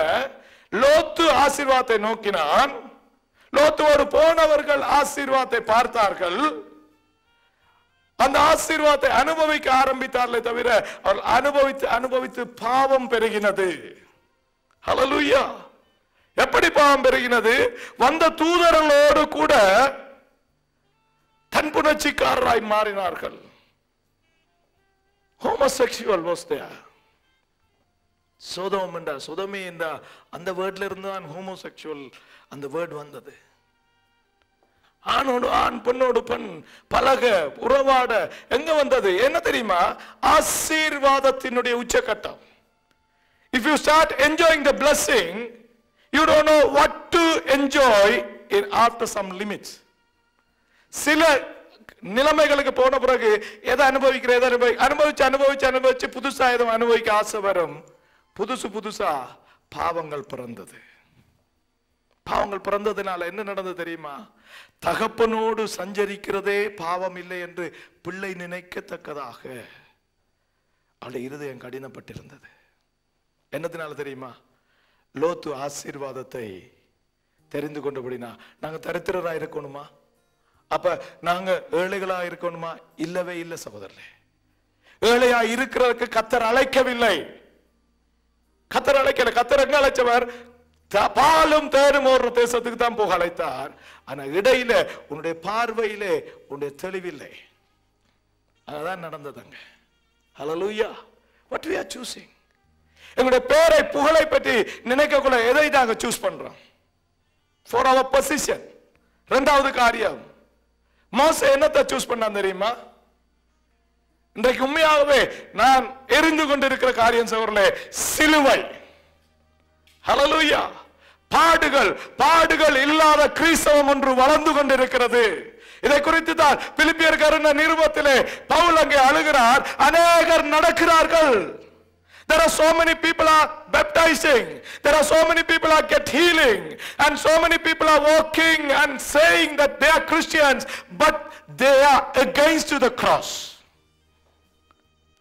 லோத்து ஆசீர்வாதத்தை நோக்கினான். லோத்துவோடு போனவர்கள் ஆசீர்வாதத்தை பார்த்தார்கள். அந்த ஆசீர்வாதத்தை அனுபவிக்க ஆரம்பித்தார்களே தவிர அவர்கள் அனுபவித்து பாவம் பெருகினது. ஹல்லேலூயா. எப்படி பாவம் பெருகினது? வந்த தூதர்களோடு கூட தன்புணர்ச்சிக்காரராய் மாறினார்கள். homosexual was there. சோதோம் என்ற சோதோமே என்ற அந்த வேர்ட்ல இருந்து தான் ஹோமோசெக்சுவல் அந்த வேர்ட் வந்தது. ஆணோடு ஆண், பெண்ணோடு பெண் பழக, உறவாட எங்க வந்தது? என்ன தெரியுமா? ஆசீர்வாதத்தினுடைய உச்சகட்டம். If you start enjoying the blessing, you don't know what to enjoy in after some limits. சில நிலைமைகளுக்கு போன பிறகு எதை அனுபவிச்சு புதுசா எதுவும் அனுபவிக்க ஆசை வரும். புதுசா பாவங்கள் பிறந்தது. பாவங்கள் பிறந்ததுனால என்ன நடந்தது தெரியுமா? தகப்பனோடு சஞ்சரிக்கிறதே பாவம் இல்லை என்று பிள்ளை நினைக்கத்தக்கதாக அவளுடைய இருதயம் கடினப்பட்டிருந்தது. என்னத்தினால தெரியுமா? லோத்து ஆசீர்வாதத்தை தெரிந்து கொண்டபடினா நாங்க தரித்திரரா இருக்கணுமா? அப்ப நாங்க ஏழைகளா இருக்கணுமா? இல்லவே இல்லை சகோதரர்களே. ஏழையா இருக்கிறதுக்கு கர்த்தர் அழைக்கவில்லை. கர்த்தர் அழைக்கல. கர்த்தர் எங்க அழைச்சவர்? பாலும் தேனும் ஓடுற தேசத்துக்கு தான் போக அழைத்தார். ஆனா இடையில உன்னுடைய பார்வையிலே உன்னுடைய தெளிவில்லை. அதான் நடந்ததுங்க. ஹல்லேலூயா. What we are choosing? எங்களுடைய பேரை புகழை பற்றி நினைக்கக்குள்ள எதை நாங்க சூஸ் பண்றோம்? For our position. இரண்டாவது காரியம், மோசே என்னத்தை சூஸ் பண்ணான் தெரியுமா? இன்றைக்கு உண்மையாகவே நான் எரிந்து கொண்டிருக்கிற காரியம் சகோதரர்களே, சிலுவை. ஹல்லேலூயா. பாடுகள் இல்லாத கிறிஸ்தவம் ஒன்று வளர்ந்து கொண்டிருக்கிறது. இதை குறித்து தான் பிலிப்பியர் நிருபத்திலே பவுல் அங்கே அழுகிறார். அநேகர் நடக்கிறார்கள். There are so many people are baptizing. There are so many people are get healing. And so many people are walking and saying that they are Christians, but they are against the cross.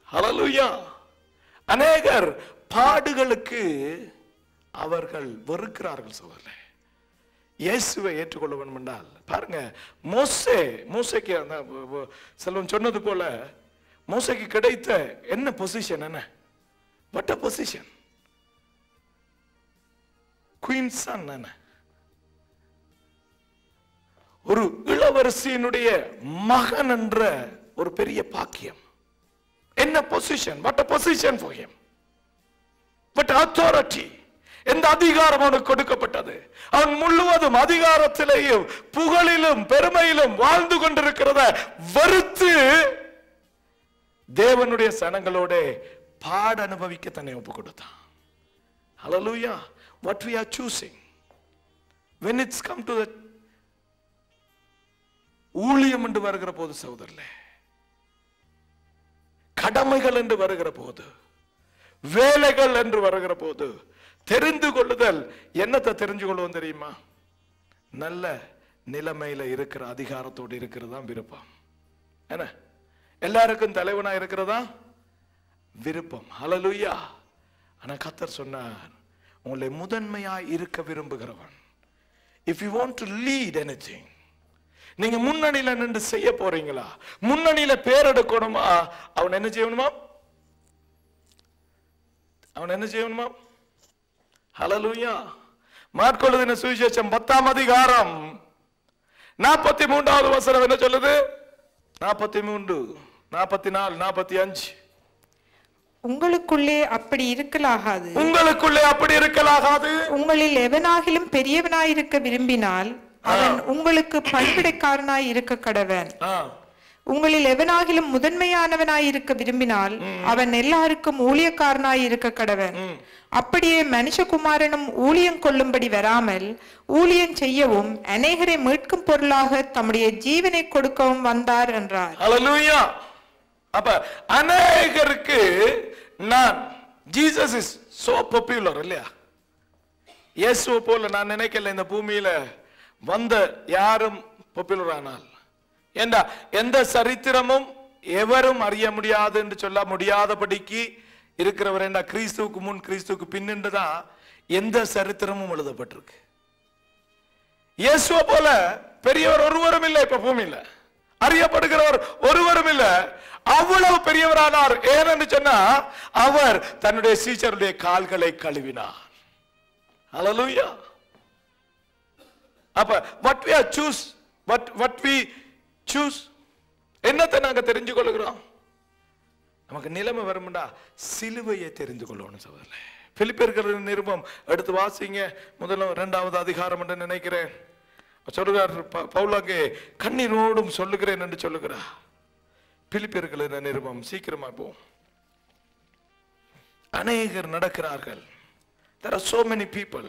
Hallelujah. அநேகர் பாடுகளுக்கு அவர்கள் வெறுக்கிறார்கள் சகோதரர்களே. இயேசுவை ஏற்றுக்கொள்ள வேண்டும் என்றால் பாருங்க, மோசேக்கு செல்வம் சொன்னது போல மோசேக்கு கிடைத்த என்ன பொசிஷன்? என்ன what a position? queen son. என்ன ஒரு இளவரசியினுடைய மகன் என்ற ஒரு பெரிய பாக்கியம். என்ன position? what a position for him. what authority. எந்த அதிகாரம் அவனுக்கு கொடுக்கப்பட்டது? அவன் முழுவதும் அதிகாரத்திலேயும் புகழிலும் பெருமையிலும் வாழ்ந்து கொண்டிருக்கிறத வெறுத்து தேவனுடைய சனங்களோட பாட அனுபவிக்க தன்னை ஒப்பு கொடுத்தான். Hallelujah. What we are choosing when it's come to the ஊழியம் என்று வருகிற போது சகோதரர்களே, கடமைகள் என்று வருகிற போது, வேலைகள் என்று வருகிற போது தெரிந்து கொள்ளுதல். என்னத்தை தெரிஞ்சு கொள்வோம் தெரியுமா? நல்ல நிலைமையில இருக்கிற அதிகாரத்தோடு இருக்கிறதா விருப்பம். என்ன எல்லாருக்கும் தலைவனா இருக்கிறதா விருப்பம். ஹல்லேலூயா. ஆனா கர்த்தர் சொன்னார், உங்களை முதன்மையாய் இருக்க விரும்புகிறவன். if you want to lead anything, நீங்க முன்னணியில நின்று செய்ய போறீங்களா, முன்னணியில பேர் எடுக்கணுமா, அவன் என்ன செய்யணுமா? ஹல்லேலூயா. மார்க்கு எழுதின சுவிசேஷம் 10ஆம் அதிகாரம் 43வது வசனம் என்ன சொல்லுது? 43, 44, 45. உங்களுக்குள்ளே அப்படி இருக்கலாகாது. உங்களில் எவனாகிலும் பெரியவனாயிருக்க விரும்பினால் அவன் உங்களுக்கு பணிவிடைக்காரனாய் இருக்க கடவன். உங்களில் எவனாகிலும் முதன்மையானவனாய் இருக்க விரும்பினால் அவன் எல்லாருக்கும் ஊழியக்காரனாய் இருக்க கடவன். அப்படியே மனுஷகுமாரனும் ஊழியம் கொள்ளும்படி வராமல் ஊழியம் செய்யவும் அநேகரை மீட்கும் பொருளாக தம்முடைய ஜீவனை கொடுக்கவும் வந்தார் என்றார். ஹல்லேலூயா. அப்ப அநேகருக்கு நான் ஜீசஸ் இஸ் சோ பாப்புலர் இல்லையா? இயேசுவை போல நான் நினைக்கல இந்த பூமியில வந்த யாரும் பாப்புலர் ஆனால். ஏண்டா எந்த சரித்திரமும் எவரும் அறிய முடியாது என்று சொல்ல முடியாதபடிக்கு இருக்கிறவர். ஏண்டா கிறிஸ்துவுக்கு முன் கிறிஸ்துவுக்கு பின்னுதான் எந்த சரித்திரமும் எழுதப்பட்டிருக்கு. இயேசுவை போல பெரியவர் ஒருவரும் இல்லை இப்ப பூமியில, அறியப்படுகிறவர் ஒருவரும் இல்லை. அவ்வளவு பெரியவரானார். ஏனென்று சொன்னா அவர் தன்னுடைய சீஷருடைய கால்களை கழுவினார். ஹல்லேலூயா. அப்ப what we choose என்னத்தை நாங்க தெரிஞ்சு கொள்கிறோம்? நமக்கு நிலைமை வரும்டா சிலுவையை தெரிந்து கொள்ளணும் சகோதரர்களே. பிலிப்பியர் நிருபம் எடுத்து வாசிங்க, முதல்ல 2வது அதிகாரம் என்று நினைக்கிறேன். சொல்லுகிறார் பவுல் அங்கே கண்ணீரோடும் சொல்லுகிறேன் என்று சொல்லுகிறார். பிலிப்பியர் நிருபம் சீக்கிரமா போ. அநேகர் நடக்கிறார்கள். There are so many people.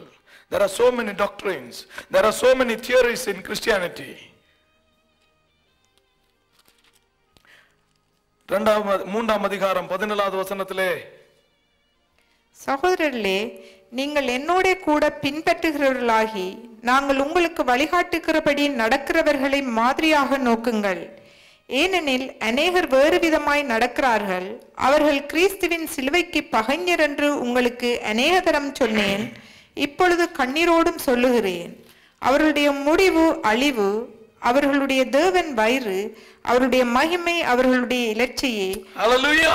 There are so many doctrines. There are so many theories in Christianity. 3ஆம் அதிகாரம் 17வது வசனத்திலே, சகோதரர்களே, நீங்கள் என்னோட கூட பின்பற்றுகிறவர்களாகி நாங்கள் உங்களுக்கு வழிகாட்டுகிறபடி நடக்கிறவர்களை மாதிரியாக நோக்குங்கள். ஏனெனில் அநேகர் வேறு விதமாய் நடக்கிறார்கள். அவர்கள் கிறிஸ்துவின் சிலுவைக்கு பகைஞர் என்று உங்களுக்கு அநேக தரம் சொன்னேன். இப்பொழுது கண்ணீரோடும் சொல்லுகிறேன். அவர்களுடைய முடிவு அழிவு, அவர்களுடைய தேவன் வயிறு, அவருடைய மகிமை அவர்களுடைய இலட்சியே. ஹல்லேலூயா.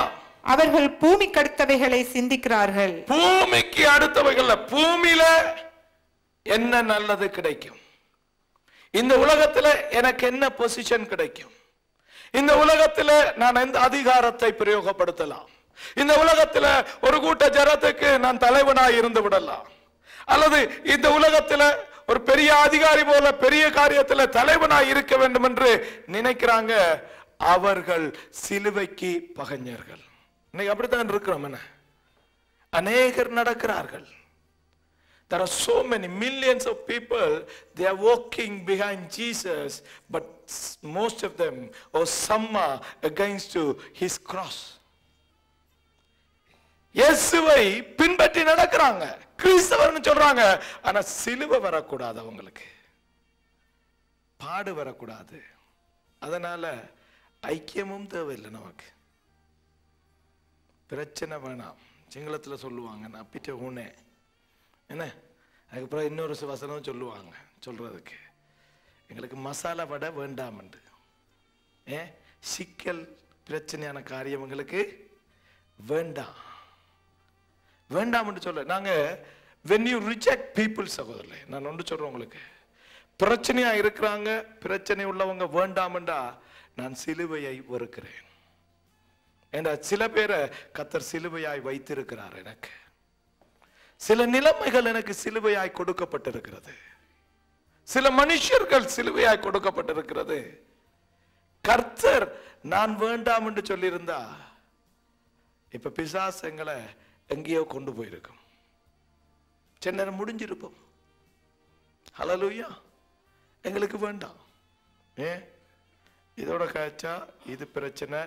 அவர்கள் பூமிக்கு அடுத்தவைகளை சிந்திக்கிறார்கள். பூமிக்கு அடுத்தவைகள், பூமியில என்ன நல்லது கிடைக்கும், இந்த உலகத்துல எனக்கு என்ன பொசிஷன் கிடைக்கும், இந்த உலகத்துல நான் எந்த அதிகாரத்தை பிரயோகப்படுத்தலாம், இந்த உலகத்துல ஒரு கூட்ட ஜனத்துக்கு நான் தலைவனாய் இருந்து விடலாம், அல்லது இந்த உலகத்துல ஒரு பெரிய அதிகாரி போல பெரிய காரியத்துல தலைவனாய் இருக்க வேண்டும் என்று நினைக்கிறாங்க. அவர்கள் சிலுவைக்கு பகைஞர்கள். இன்னைக்கு அப்படித்தான் இருக்கிறோம். என்ன அநேகர் நடக்கிறார்கள். There are so many millions of people, they are walking behind Jesus, but most of them or some are against to his cross. இயேசுவை பின்பற்றி நடக்கிறாங்க, கிறிஸ்தவர்னு சொல்றாங்க. ஆனா சிலுவை வரக்கூடாது, அவங்களுக்கு பாடு வரக்கூடாது. அதனால ஐக்கியமும் தேவையில்லை நமக்கு. பிரச்சனை வேணாம். சிங்களத்துல சொல்லுவாங்க, நான் பிட்ட ஊனே என்ன, அதுக்கப்புறம் இன்னொரு வசனம் சொல்லுவாங்க சொல்றதுக்கு, எங்களுக்கு மசாலா வடை வேண்டாம் என்று. சிக்கல் பிரச்சனையான காரியம் எங்களுக்கு வேண்டாம் வேண்டாம் என்று சொல்ல. நாங்க when you reject people, சகோதரர்களே, நான் ஒன்று சொல்றேன் உங்களுக்கு, பிரச்சனையா இருக்கிறாங்க, பிரச்சனை உள்ளவங்க வேண்டாம்டா, நான் சிலுவையை வெறுக்கிறேன். ஏண்டா சில பேரை கர்த்தர் சிலுவையாய் வைத்திருக்கிறார். எனக்கு சில நிலைமைகள் எனக்கு சிலுவையாய் கொடுக்கப்பட்டிருக்கிறது, சில மனுஷர்கள் சிலுவையாய் கொடுக்கப்பட்டிருக்கிறது. கர்த்தர் நான் வேண்டாம் என்று சொல்லியிருந்தா இப்ப பிசாசு எங்களை எங்கேயோ கொண்டு போயிருக்கும், சென்னை முடிஞ்சிருப்போம். ஹல்லேலூயா. எங்களுக்கு வேண்டாம். இதோட காய்ச்சா இது பிரச்சனை,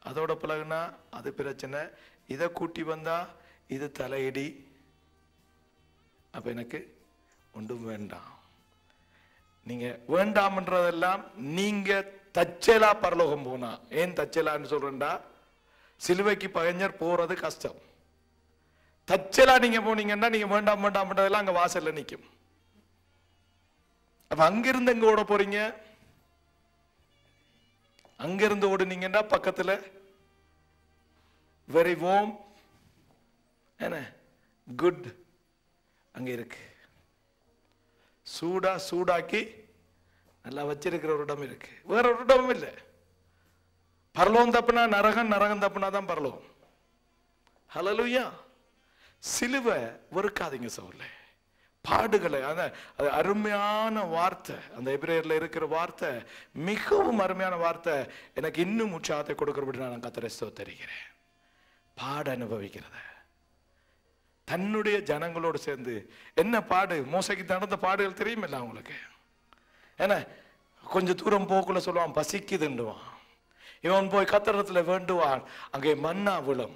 அதோட பழகுனா அது பிரச்சனை, இதை கூட்டி வந்தா இது தலையடி. அப்ப எனக்கு ஒன்றும் வேண்டாம். நீங்க வேண்டாம்ன்றதெல்லாம் நீங்க தச்சலா பரலோகம் போனா. ஏன் தச்சலான்னு சொல்றேன்டா, சிலுவைக்கு பகைஞர் போறது கஷ்டம். தச்சலா நீங்க போனீங்கன்னா நீங்க வேண்டாம் வேண்டாம்ன்றதெல்லாம் அங்க வாசல்ல நிற்கும். அப்ப அங்கிருந்து எங்க ஓட போறீங்க? அங்கிருந்து ஓடுனீங்கன்னா பக்கத்துல வெரி வார்ம் என்ன குட் அங்க இருக்கு, சூடாக்கி நல்லா வச்சிருக்கிற ஒரு இடம் இருக்கு. வேற ஒரு இடமும் இல்லை. பரலோகம் தப்புனா நரகம், நரகம் தப்புனா தான் பரலோகம். ஹல்லேலூயா. சிலுவை வெறுக்காதீங்க சகோதரர்களே. பாடுகளை, அது அருமையான வார்த்தை, அந்த எபிரேயர்ல இருக்கிற வார்த்தை மிகவும் அருமையான வார்த்தை. எனக்கு இன்னும் உற்சாகத்தை கொடுக்கிறபடி நான் கர்த்தரை ஸ்தோத்திரிக்கிறேன். பாட அனுபவிக்கிறத தன்னுடைய ஜனங்களோடு சேர்ந்து என்ன பாடு, மோசைக்கு நடந்த பாடுகள் தெரியுமில்ல அவங்களுக்கு. ஏன்னா கொஞ்சம் தூரம் போக்குள்ள சொல்லுவான் பசிக்குதுண்டுவான். இவன் போய் கத்திரத்துல வேண்டுவான், அங்கே மன்னா விழும்.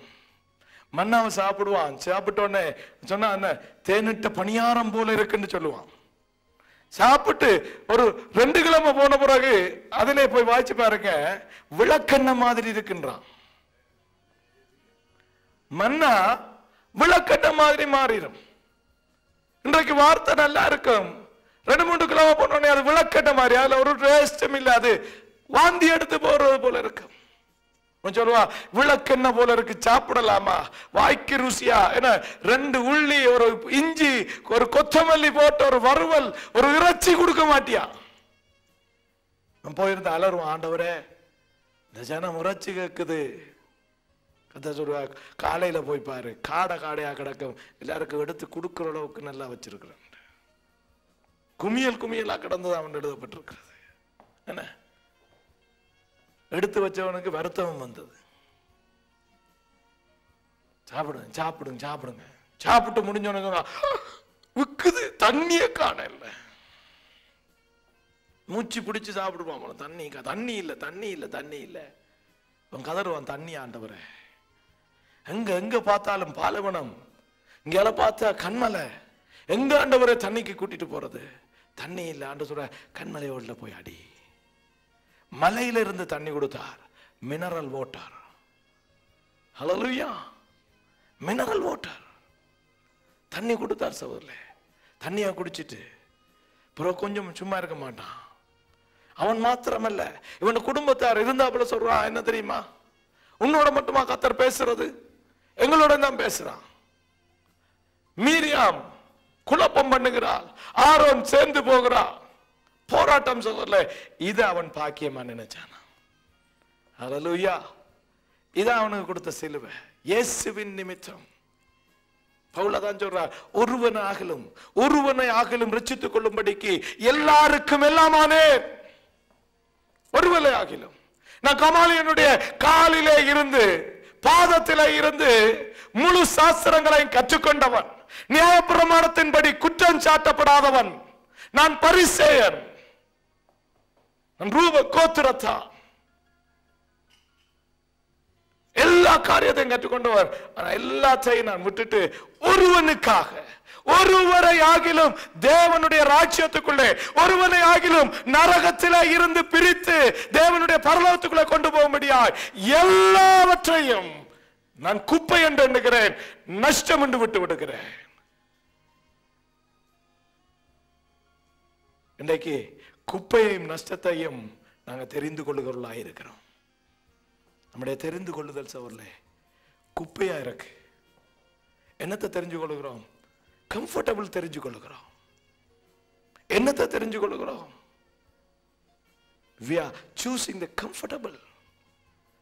மன்னாவை சாப்பிடுவான். சாப்பிட்டோன்னே சொன்னா தேனிட்ட பணியாரம் போல இருக்குன்னு சொல்லுவான். சாப்பிட்டு ஒரு 2 கிழமை போன பிறகு அதிலே போய் வாய்ச்சி பாருங்க, விளக்கெண்ண மாதிரி இருக்குன்றான். மன்னா விளக்கெண்ண மாதிரி மாறிடும். இன்றைக்கு வார்த்தை நல்லா இருக்கும், 2-3 கிலோ போனோடனே அது விளக்கெண்ண மாதிரி, அதுல ஒரு டேஸ்டும் இல்லை, அது வாந்தி எடுத்து போறது போல இருக்கும். சொல்லுவா விளக்கு என்ன போல இருக்கு, சாப்பிடலாமா, வாய்க்கு ருசியா, என்ன 2 உள்ளி, ஒரு இஞ்சி, ஒரு கொத்தமல்லி போட்டு ஒரு வறுவல், ஒரு இறைச்சி கொடுக்க மாட்டியா? போயிருந்த அலரும், ஆண்டவரே இந்த ஜனம் இறைச்சி கேக்குது. கதை சொல்லுவா, காலையில போய் பாரு, காடையா கிடக்கும், எல்லாருக்கும் எடுத்து கொடுக்கிற அளவுக்கு நல்லா வச்சிருக்கிறேன். குமியலா கிடந்தது அவன் எழுதப்பட்டிருக்கிறது. என்ன எடுத்து வச்சவனுக்கு வருத்தம் வந்தது. சாப்பிடுங்க. சாப்பிட்டு முடிஞ்சவனுக்கு விக்குது, தண்ணியே காண இல்லை. மூச்சு பிடிச்சு சாப்பிடுவான். தண்ணி இல்ல. அவன் கதறுவான், தண்ணி ஆண்டவரே. எங்க பார்த்தாலும் பாலைவனம், இங்க பார்த்தா கண்மலை, எங்க ஆண்டவரை தண்ணிக்கு கூட்டிட்டு போறது? தண்ணி இல்ல. ஆண்டு சொல்ற, கண்மலையோட போய் அடி. மலையில இருந்து தண்ணி கொடுத்தார், மினரல் வாட்டர். ஹல்லேலூயா, மினரல் வாட்டர் தண்ணி கொடுத்தார் சகோதரர்களே. தண்ணியா குடிச்சிட்டு பிறகு கொஞ்சம் சும்மா இருக்க மாட்டான். அவன் மாத்திரமல்ல, இவன் குடும்பத்தார் இருந்தாப்புல சொல்றான், என்ன தெரியுமா, உன்னோட மட்டுமா கர்த்தர் பேசுறது, எங்களோட தான் பேசுறான். மீரியாம் குழப்பம் பண்ணுகிறாள், ஆரோன் சேர்ந்து போகிறான், போராட்டம் சொல்லல. இது அவன் பாக்கியமா நினைச்சானா? ஹல்லேலூயா. இது அவனுக்கு கொடுத்த சிலுவை, இயேசுவின் நிமித்தம். பவுலதான் சொல்றார், ஒருவனை ஆகிலும் ரட்சித்துக் கொள்ளும்படிக்கு எல்லாருக்கும் எல்லாமானேன். ஒருவனை ஆகிலும். நான் கமாலியனுடைய காலிலே இருந்து பாதத்திலே இருந்து முழு சாஸ்திரங்களையும் கற்றுக்கொண்டவன், நியாயப்பிரமாணத்தின்படி குற்றம் சாட்டப்படாதவன், நான் பரிசேயன், ரூப கோத்திரத்தான், எல்லா காரியத்தையும் கற்றுக்கொண்டவர். எல்லாத்தையும் நான் விட்டுட்டு ஒருவனுக்காக, ஒருவரை ஆகிலும் தேவனுடைய ராஜ்யத்துக்குள்ளே, ஒருவனை ஆகிலும் நரகத்திலே இருந்து பிரித்து தேவனுடைய பரலோகத்துக்குள்ளே கொண்டு போக முடியாது, எல்லாவற்றையும் நான் குப்பை என்று எண்ணுகிறேன், நஷ்டம் என்று விட்டு விடுகிறேன். இன்றைக்கு குப்பையையும் நஷ்டத்தையும் நாங்கள் தெரிந்து கொள்ளுகிறவர்களாக இருக்கிறோம். நம்முடைய தெரிந்து கொள்ளுதல் சவரில் குப்பையா இருக்கு. என்னத்தை தெரிஞ்சு கொள்ளுகிறோம்? கம்ஃபர்டபிள் தெரிஞ்சு கொள்ளுகிறோம். என்னத்தை தெரிஞ்சு கொள்ளுகிறோம்? we are choosing the comfortable.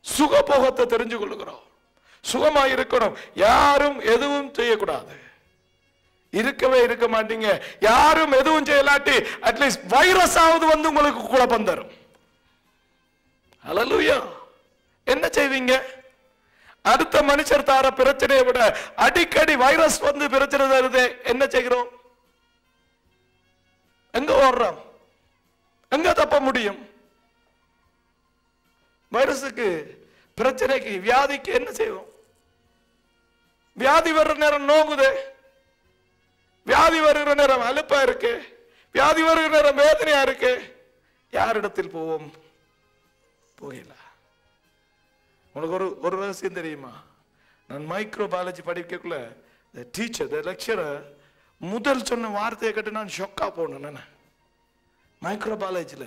சுகபோகத்தை தெரிஞ்சு கொள்ளுகிறோம். சுகமா இருக்கணும், யாரும் எதுவும் செய்யக்கூடாது, இருக்கவே இருக்க மாட்டீங்க. யாரும் எதுவும் செய்யலாட்டி அட்லீஸ்ட் வைரஸ் ஆவது வந்து உங்களுக்கு குழப்பம் தரும். ஹல்லேலூயா. என்ன செய்வீங்க? அடுத்த மனுஷர் தார பிரச்சனையை விட அடிக்கடி வைரஸ் வந்து பிரச்சனை தருது, என்ன செய்கிறோம்? எங்க ஓடுறோம்? எங்க தப்ப முடியும்? வைரஸுக்கு, பிரச்சனைக்கு, வியாதிக்கு என்ன செய்வோம்? வியாதி வர்ற நேரம் நோங்குது, வியாதி வருகிற நேரம் அலுப்பா இருக்கு, வியாதி வருகிற நேரம் வேதனையா இருக்கு. யாரிடத்தில் போவோம்? போகல. உங்களுக்கு ஒரு ரகசியம் தெரியுமா? நான் மைக்ரோ பயாலஜி படிக்கக்குள்ள டீச்சர் லெக்சரர் முதல் சொன்ன வார்த்தையை கேட்டு நான் ஷொக்கா போனேன். மைக்ரோ பயாலஜில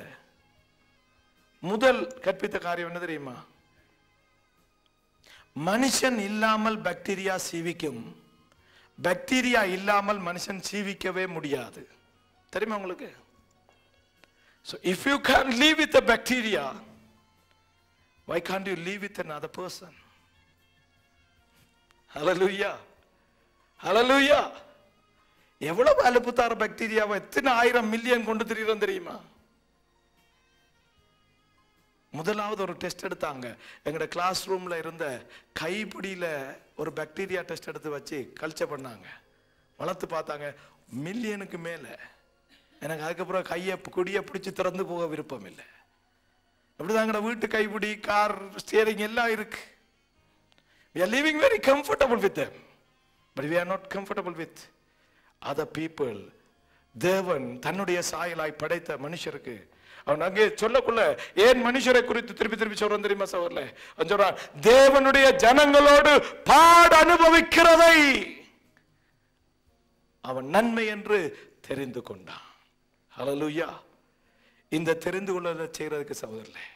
முதல் கற்பித்த காரியம் என்ன தெரியுமா? மனுஷன் இல்லாமல் பாக்டீரியா சீவிக்கும், பாக்டீரியா இல்லாமல் மனுஷன் சீவிக்கவே முடியாது. தெரியுமா உங்களுக்கு? So if you can't live with the bacteria, why can't you live with another person? Hallelujah. Hallelujah. எவ்வளவு அலுப்புத்தார பாக்டீரியாவை எத்தனை 1000 மில்லியன் கொண்டு திரிகிறோம் தெரியுமா? முதலாவது ஒரு டெஸ்ட் எடுத்தாங்க. எங்கட கிளாஸ் ரூம்ல இருந்த கைப்பிடியில ஒரு பாக்டீரியா டெஸ்ட் எடுத்து வச்சு கல்ச்சர் பண்ணாங்க. வளர்த்து பார்த்தாங்க, மில்லியனுக்கு மேல. எனக்கு அதுக்கப்புறம் கொடியை பிடிச்சி திறந்து போக விருப்பம் இல்லை. அப்படிதாங்க வீட்டு கைப்பிடி, கார் ஸ்டியரிங் எல்லாம் இருக்கு. We are living very comfortable with them, but we are not comfortable with other people. தேவன் தன்னுடைய சாயலாய் படைத்த மனுஷருக்கு அவன் அங்கே சொல்லக்குள்ள ஏன் மனுஷரை குறித்து திருப்பி சொல்றான் தெரியுமா சகோதரர்களே? அவன் சொல்றான், தேவனுடைய ஜனங்களோடு பாடு அனுபவிக்கிறதை அவன் நன்மை என்று தெரிந்து கொண்டான். ஹல்லேலூயா. இந்த தெரிந்து கொள்ளதை செய்யறதுக்கு சகோதரர்களே,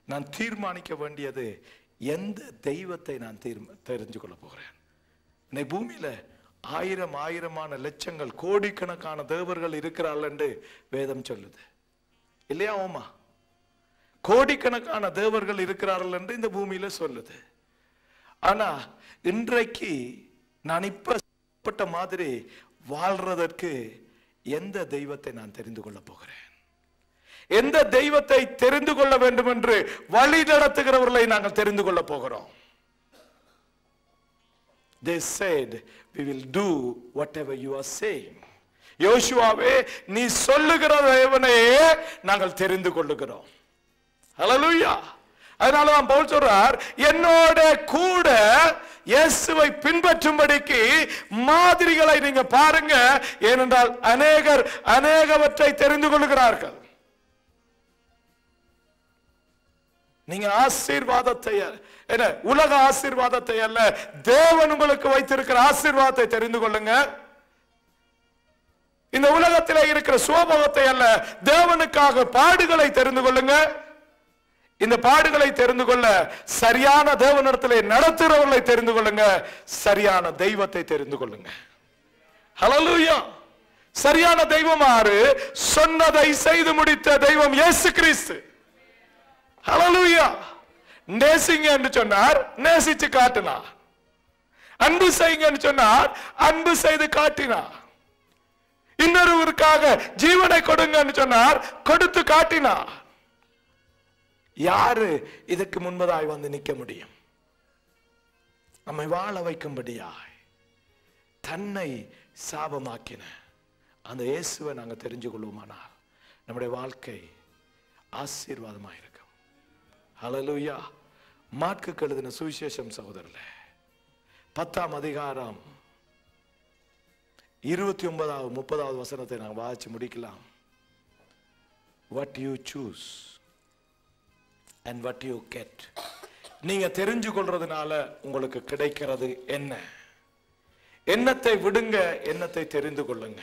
நான் தீர்மானிக்க வேண்டியது எந்த தெய்வத்தை நான் தெரிஞ்சு கொள்ள போகிறேன்? இன்னைக்கு பூமியில ஆயிரமான லட்சங்கள் கோடிக்கணக்கான தேவர்கள் இருக்கிறார்கள் என்று வேதம் சொல்லுது இல்லையா? ஓமா, கோடிக்கணக்கான தேவர்கள் இருக்கிறார்கள் என்று இந்த பூமியில சொல்லுது. ஆனா இன்றைக்கு நான் இப்ப மாதிரி வாழ்றதற்கு எந்த தெய்வத்தை நான் தெரிந்து கொள்ள போகிறேன்? எந்த தெய்வத்தை தெரிந்து கொள்ள வேண்டும் என்று வழி நடத்துகிறவர்களை நாங்கள் தெரிந்து கொள்ள போகிறோம். They said, we will do whatever you are saying. யோசுவாவே, நீ சொல்லுகிற தேவனையே நாங்கள் தெரிந்து கொள்ளுகிறோம். ஹல்லேலூயா. அதனாலதான் பவுல் சொல்றார், என்னோட கூட இயேசுவை பின்பற்றும்படிக்கு மாதிரிகளை நீங்க பாருங்க. ஏனென்றால் அநேகவற்றை தெரிந்து கொள்ளுகிறார்கள். நீங்க ஆசீர்வாதத்தை, என்ன, உலக ஆசீர்வாதத்தை அல்ல, தேவன் உங்களுக்கு வைத்திருக்கிற ஆசீர்வாதத்தை தெரிந்து கொள்ளுங்க. இந்த உலகத்திலே இருக்கிற சுபோகத்தை அல்ல, தேவனுக்காக பாடுகளை தெரிந்து கொள்ளுங்க. இந்த பாடுகளை தெரிந்து கொள்ள சரியான தேவனிடத்திலே நடத்துகிறவர்களை தெரிந்து கொள்ளுங்க. சரியான தெய்வத்தை தெரிந்து கொள்ளுங்க. ஹல்லேலூயா. சரியான தெய்வம் யாரு? சொன்னதை செய்து முடித்த தெய்வம் இயேசு கிறிஸ்து. ஹல்லேலூயா. நேசிங்க என்று சொன்னார், நேசிச்சு காட்டினார். அன்பு செய்யுங்க என்று சொன்னார், அன்பு செய்து காட்டினார். இன்னொருவருக்காக ஜீவனை கொடுங்க என்று சொன்னார், கொடுத்து காட்டினார். யாரு இதற்கு முன்பதாய் வந்து நிற்க முடியும்? நம்மை வாழ வைக்கும்படியாய் தன்னை சாபமாக்கின அந்த இயேசுவை நாங்க தெரிஞ்சு கொள்வோமானால் நம்முடைய வாழ்க்கை ஆசீர்வாதமாயிருக்கும். ஹல்லேலூயா. மார்க்குக்கு எழுதின சுவிசேஷம் சகோதரர்களே, 10ஆம் அதிகாரம் 29வது 30வது வசனத்தை நாங்கள் வாசிச்சு முடிக்கலாம். What you choose and what you get. நீங்க தெரிஞ்சு கொள்றதுனால உங்களுக்கு கிடைக்கிறது என்ன? எண்ணத்தை விடுங்க, எண்ணத்தை தெரிந்து கொள்ளுங்க.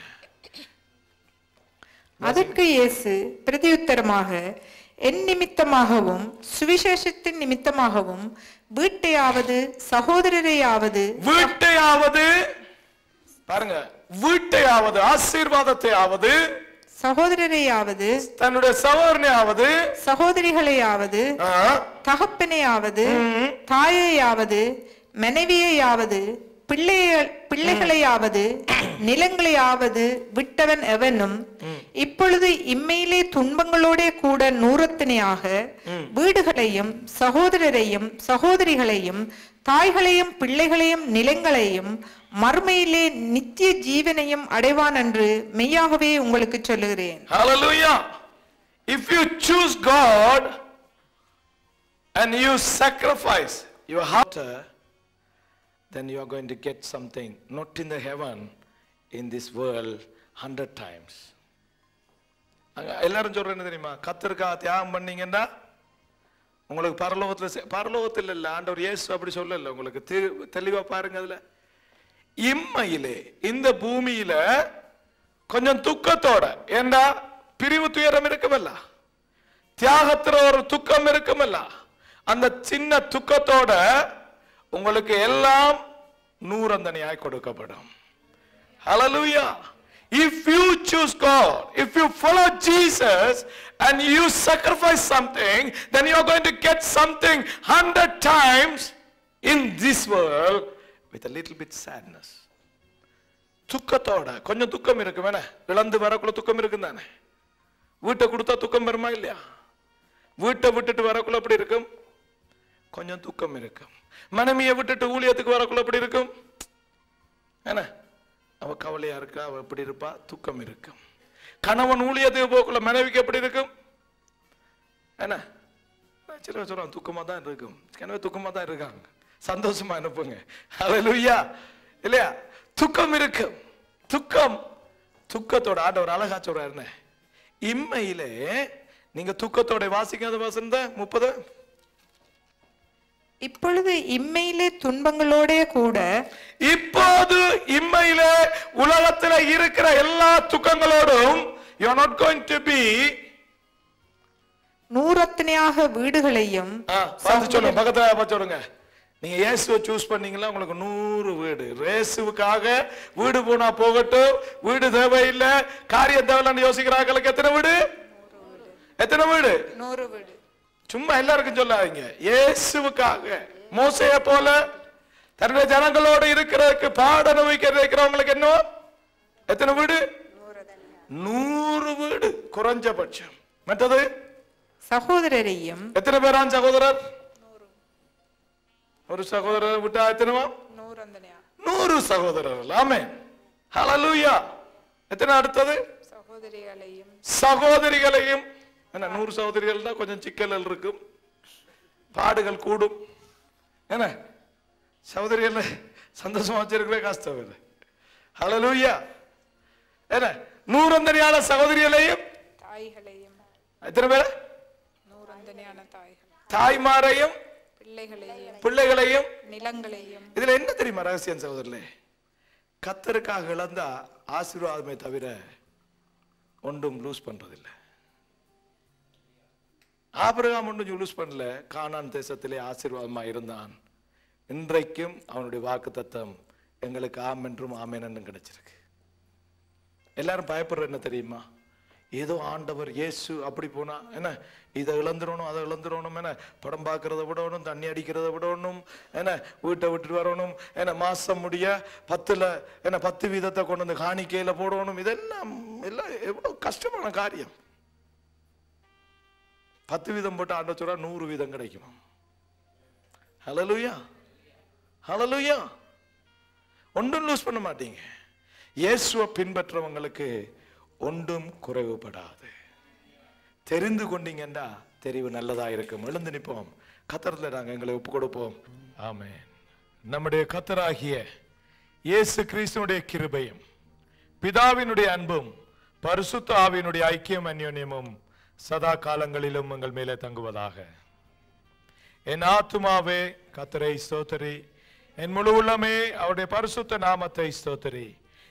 அதற்கு இயேசு பிரதியுத்தரமாக, என் நிமித்தமாகவும் சுவிசேஷத்தின் நிமித்தமாகவும் வீட்டையாவது சகோதரரையாவது பாருங்க, வீட்டையாவது ஆசீர்வாதத்தையாவது சகோதரரையாவது தன்னுடைய சகோதரனையாவது சகோதரிகளையாவது தகப்பனையாவது தாயையாவது மனைவியையாவது பிள்ளைகளையாவது நிலங்களையாவது விட்டவன் எவனும் இப்பொழுது இம்மையிலே துன்பங்களோட கூட நூறத்தனையாக வீடுகளையும் சகோதரரையும் சகோதரிகளையும் தாய்களையும் பிள்ளைகளையும் நிலங்களையும் மறுமையிலே நித்திய ஜீவனையும் அடைவான் என்று மெய்யாகவே உங்களுக்கு சொல்லுகிறேன். Hallelujah. If you choose God and you sacrifice your heart, then you are going to get something not in the heaven, in this world 100 times. எல்லாரும் சொல்றேன்னு தெரியுமா? கர்த்தருக்காக தியாகம் பண்ணீங்கன்னா உங்களுக்கு பரலோகத்தில் இல்ல, ஆண்டவர் இயேசு அப்படி சொல்லல. உங்களுக்கு தெளிவா பாருங்க. அதுல இம்மையிலே இந்த பூமியில கொஞ்சம் துக்கத்தோட, ஏண்டா பிரிவு துயரம் இருக்குமல்ல, தியாகத்துல ஒரு துக்கம் இருக்குமல்ல, அந்த சின்ன துக்கத்தோட உங்களுக்கு எல்லாம் நூறந்தனையாய் கொடுக்கப்படும். Hallelujah. If you choose God, if you follow Jesus and you sacrifice something, then you are going to get something 100 times in this world with a little bit sadness. துக்கத்தோட கொஞ்சம் துக்கம் இருக்கு வேணா, இழந்து வரக்குள்ள துக்கம் இருக்கும் தானே. வீட்டை கொடுத்தா துக்கம் வருமா இல்லையா? வீட்டை விட்டுட்டு வரக்குள்ள அப்படி இருக்கும், கொஞ்சம் துக்கம் இருக்கும். மனைவியை விட்டுட்டு ஊழியத்துக்கு வரக்குள்ள அப்படி இருக்கும், என்ன அவ கவலையா இருக்கா, அவ எப்படி இருப்பா, துக்கம் இருக்கும். கணவன் ஊழியத்துக்கு போக்குள்ள மனைவிக்கு எப்படி இருக்கும், என்ன சில சொல்றாங்க துக்கமா தான் இருக்கும், கனவே துக்கமா தான் இருக்காங்க, சந்தோஷமா அனுப்புங்க. ஹல்லேலூயா. இல்லையா? துக்கம் இருக்கும். துக்கத்தோட ஆண்டவர் அழகா சொல்றாரு, இம்மையிலே நீங்க துக்கத்தோட வாசிக்காத வாசம் தான் 30. இப்பொழுது இம்மையிலே துன்பங்களோட கூட, இப்போது இம்மையிலே உலகத்தில் இருக்கிற எல்லா துக்கங்களோடும் you are not going to be நூறத்தனையாக வீடுகளையும் பார்த்து சொல்லுங்க, பக்கத்துல பார்த்து சொல்லுங்க. நீங்க இயேசுவை சூஸ் பண்ணீங்களா, உங்களுக்கு 100 வீடு. இயேசுவுக்காக வீடு போனா போகட்டும், வீடு தேவையில்லை, காரியம் தேவையில்லைன்னு யோசிக்கிறாங்களுக்கு எத்தனை வீடு? எத்தனை வீடு? 100 வீடு. சும்மா எல்லாருக்கும் சொல்லாதீங்க. இயேசுவுக்காக மோசைய போல தன்னுடைய ஜனங்களோடு இருக்கிறதுக்கு பாட அனுபவிக்கிறவங்களுக்கு என்ன எத்தனை வீடு? 100 வீடு குறைஞ்சபட்சம். மற்றது சகோதரரையும். எத்தனை பேரான் சகோதரர்? ஒரு சகோதரர் விட்டா எத்தனைவா? 100 சகோதரர்கள். ஆமென், ஹல்லேலூயா. எத்தனை? அடுத்தது சகோதரிகளையும். சகோதரிகளையும். என்ன 100 சகோதரிகள் தான் கொஞ்சம் சிக்கல்கள் இருக்கும், பாடுகள் கூடும். என்ன சகோதரிகள் சந்தோஷமா வச்சிருக்கவே கஷ்டம் இல்லை. ஹல்லேலூயா. என்ன 100 சகோதரிகளையும் தாய்களையும். எத்தனை பேர்? 100 தாய்கள். தாய்மாரையும் பிள்ளைகளையும் நிலங்களையும். இதுல என்ன தெரியுமா ரகசியம் சகோதரர்களே? கர்த்தருக்காக இழந்தா ஆசீர்வாதமே தவிர ஒன்றும் லூஸ் பண்றதில்லை. ஆபிரகாம் ஒன்றும் லூஸ் பண்ணல. கானான் தேசத்திலே ஆசீர்வாதமா இருந்தான். இன்றைக்கும் அவனுடைய வாக்கு தத்தம் எங்களுக்கு ஆம் என்றும் ஆமேன் என்றும் கிடைச்சிருக்கு. எல்லாரும் பயப்படுற என்ன தெரியுமா? ஏதோ ஆண்டவர் இயேசு அப்படி போனா என்ன இதை இழந்துடணும் அதை இழந்துடணும், என்ன படம் பார்க்கறத விடணும், தண்ணி அடிக்கிறத விடணும், என்ன வீட்டை விட்டுட்டு வரணும், என்ன மாசம் முடிய 10 வீதத்தை கொண்டு வந்து காணிக்கையில போடணும். இதெல்லாம் எல்லாம் எவ்வளவு கஷ்டமான காரியம். 10 வீதம் போட்டு ஆண்டவர் சொல்றா 100 வீதம் கிடைக்கும். ஹல்லேலூயா, ஹல்லேலூயா. ஒன்றும் லூஸ் பண்ண மாட்டீங்க. இயேசுவை பின்பற்றவங்களுக்கு ஒன்றும் குறைவுபடாது. தெரிந்து கொண்டீங்கன்னா தெரிவு நல்லதா இருக்கும். எழுந்து நிற்போம், கர்த்தரில் நாங்கள் எங்களை ஒப்பு கொடுப்போம். ஆமென். நம்முடைய கர்த்தராகிய இயேசு கிறிஸ்துவினுடைய கிருபையும் பிதாவினுடைய அன்பும் பரிசுத்த ஆவியினுடைய ஐக்கியம் அந்யோன்யமும் சதா காலங்களிலும் எங்கள் மேலே தங்குவதாக. என் ஆத்துமாவே கர்த்தரை ஸ்தோத்திரி, என் முழு உள்ளமே அவருடைய பரிசுத்த நாமத்தை ஸ்தோத்திரி.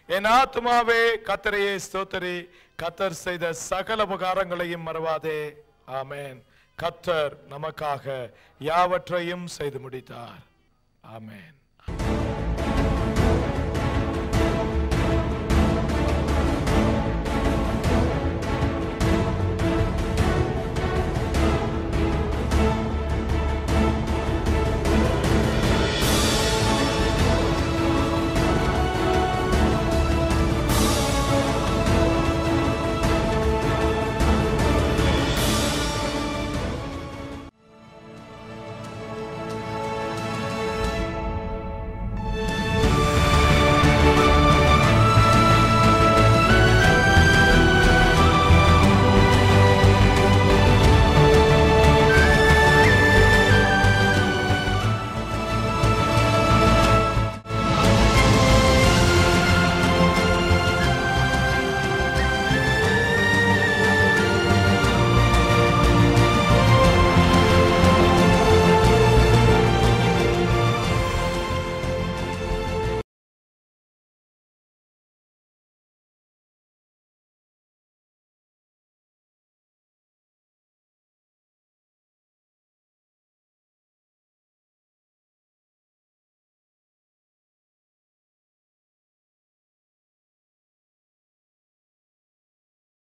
என் ஆத்துமாவே கர்த்தரையே ஸ்தோத்திரி, கர்த்தர் செய்த சகல உபகாரங்களையும் மறவாதே. ஆமென். கர்த்தர் நமக்காக யாவற்றையும் செய்து முடித்தார். ஆமென்.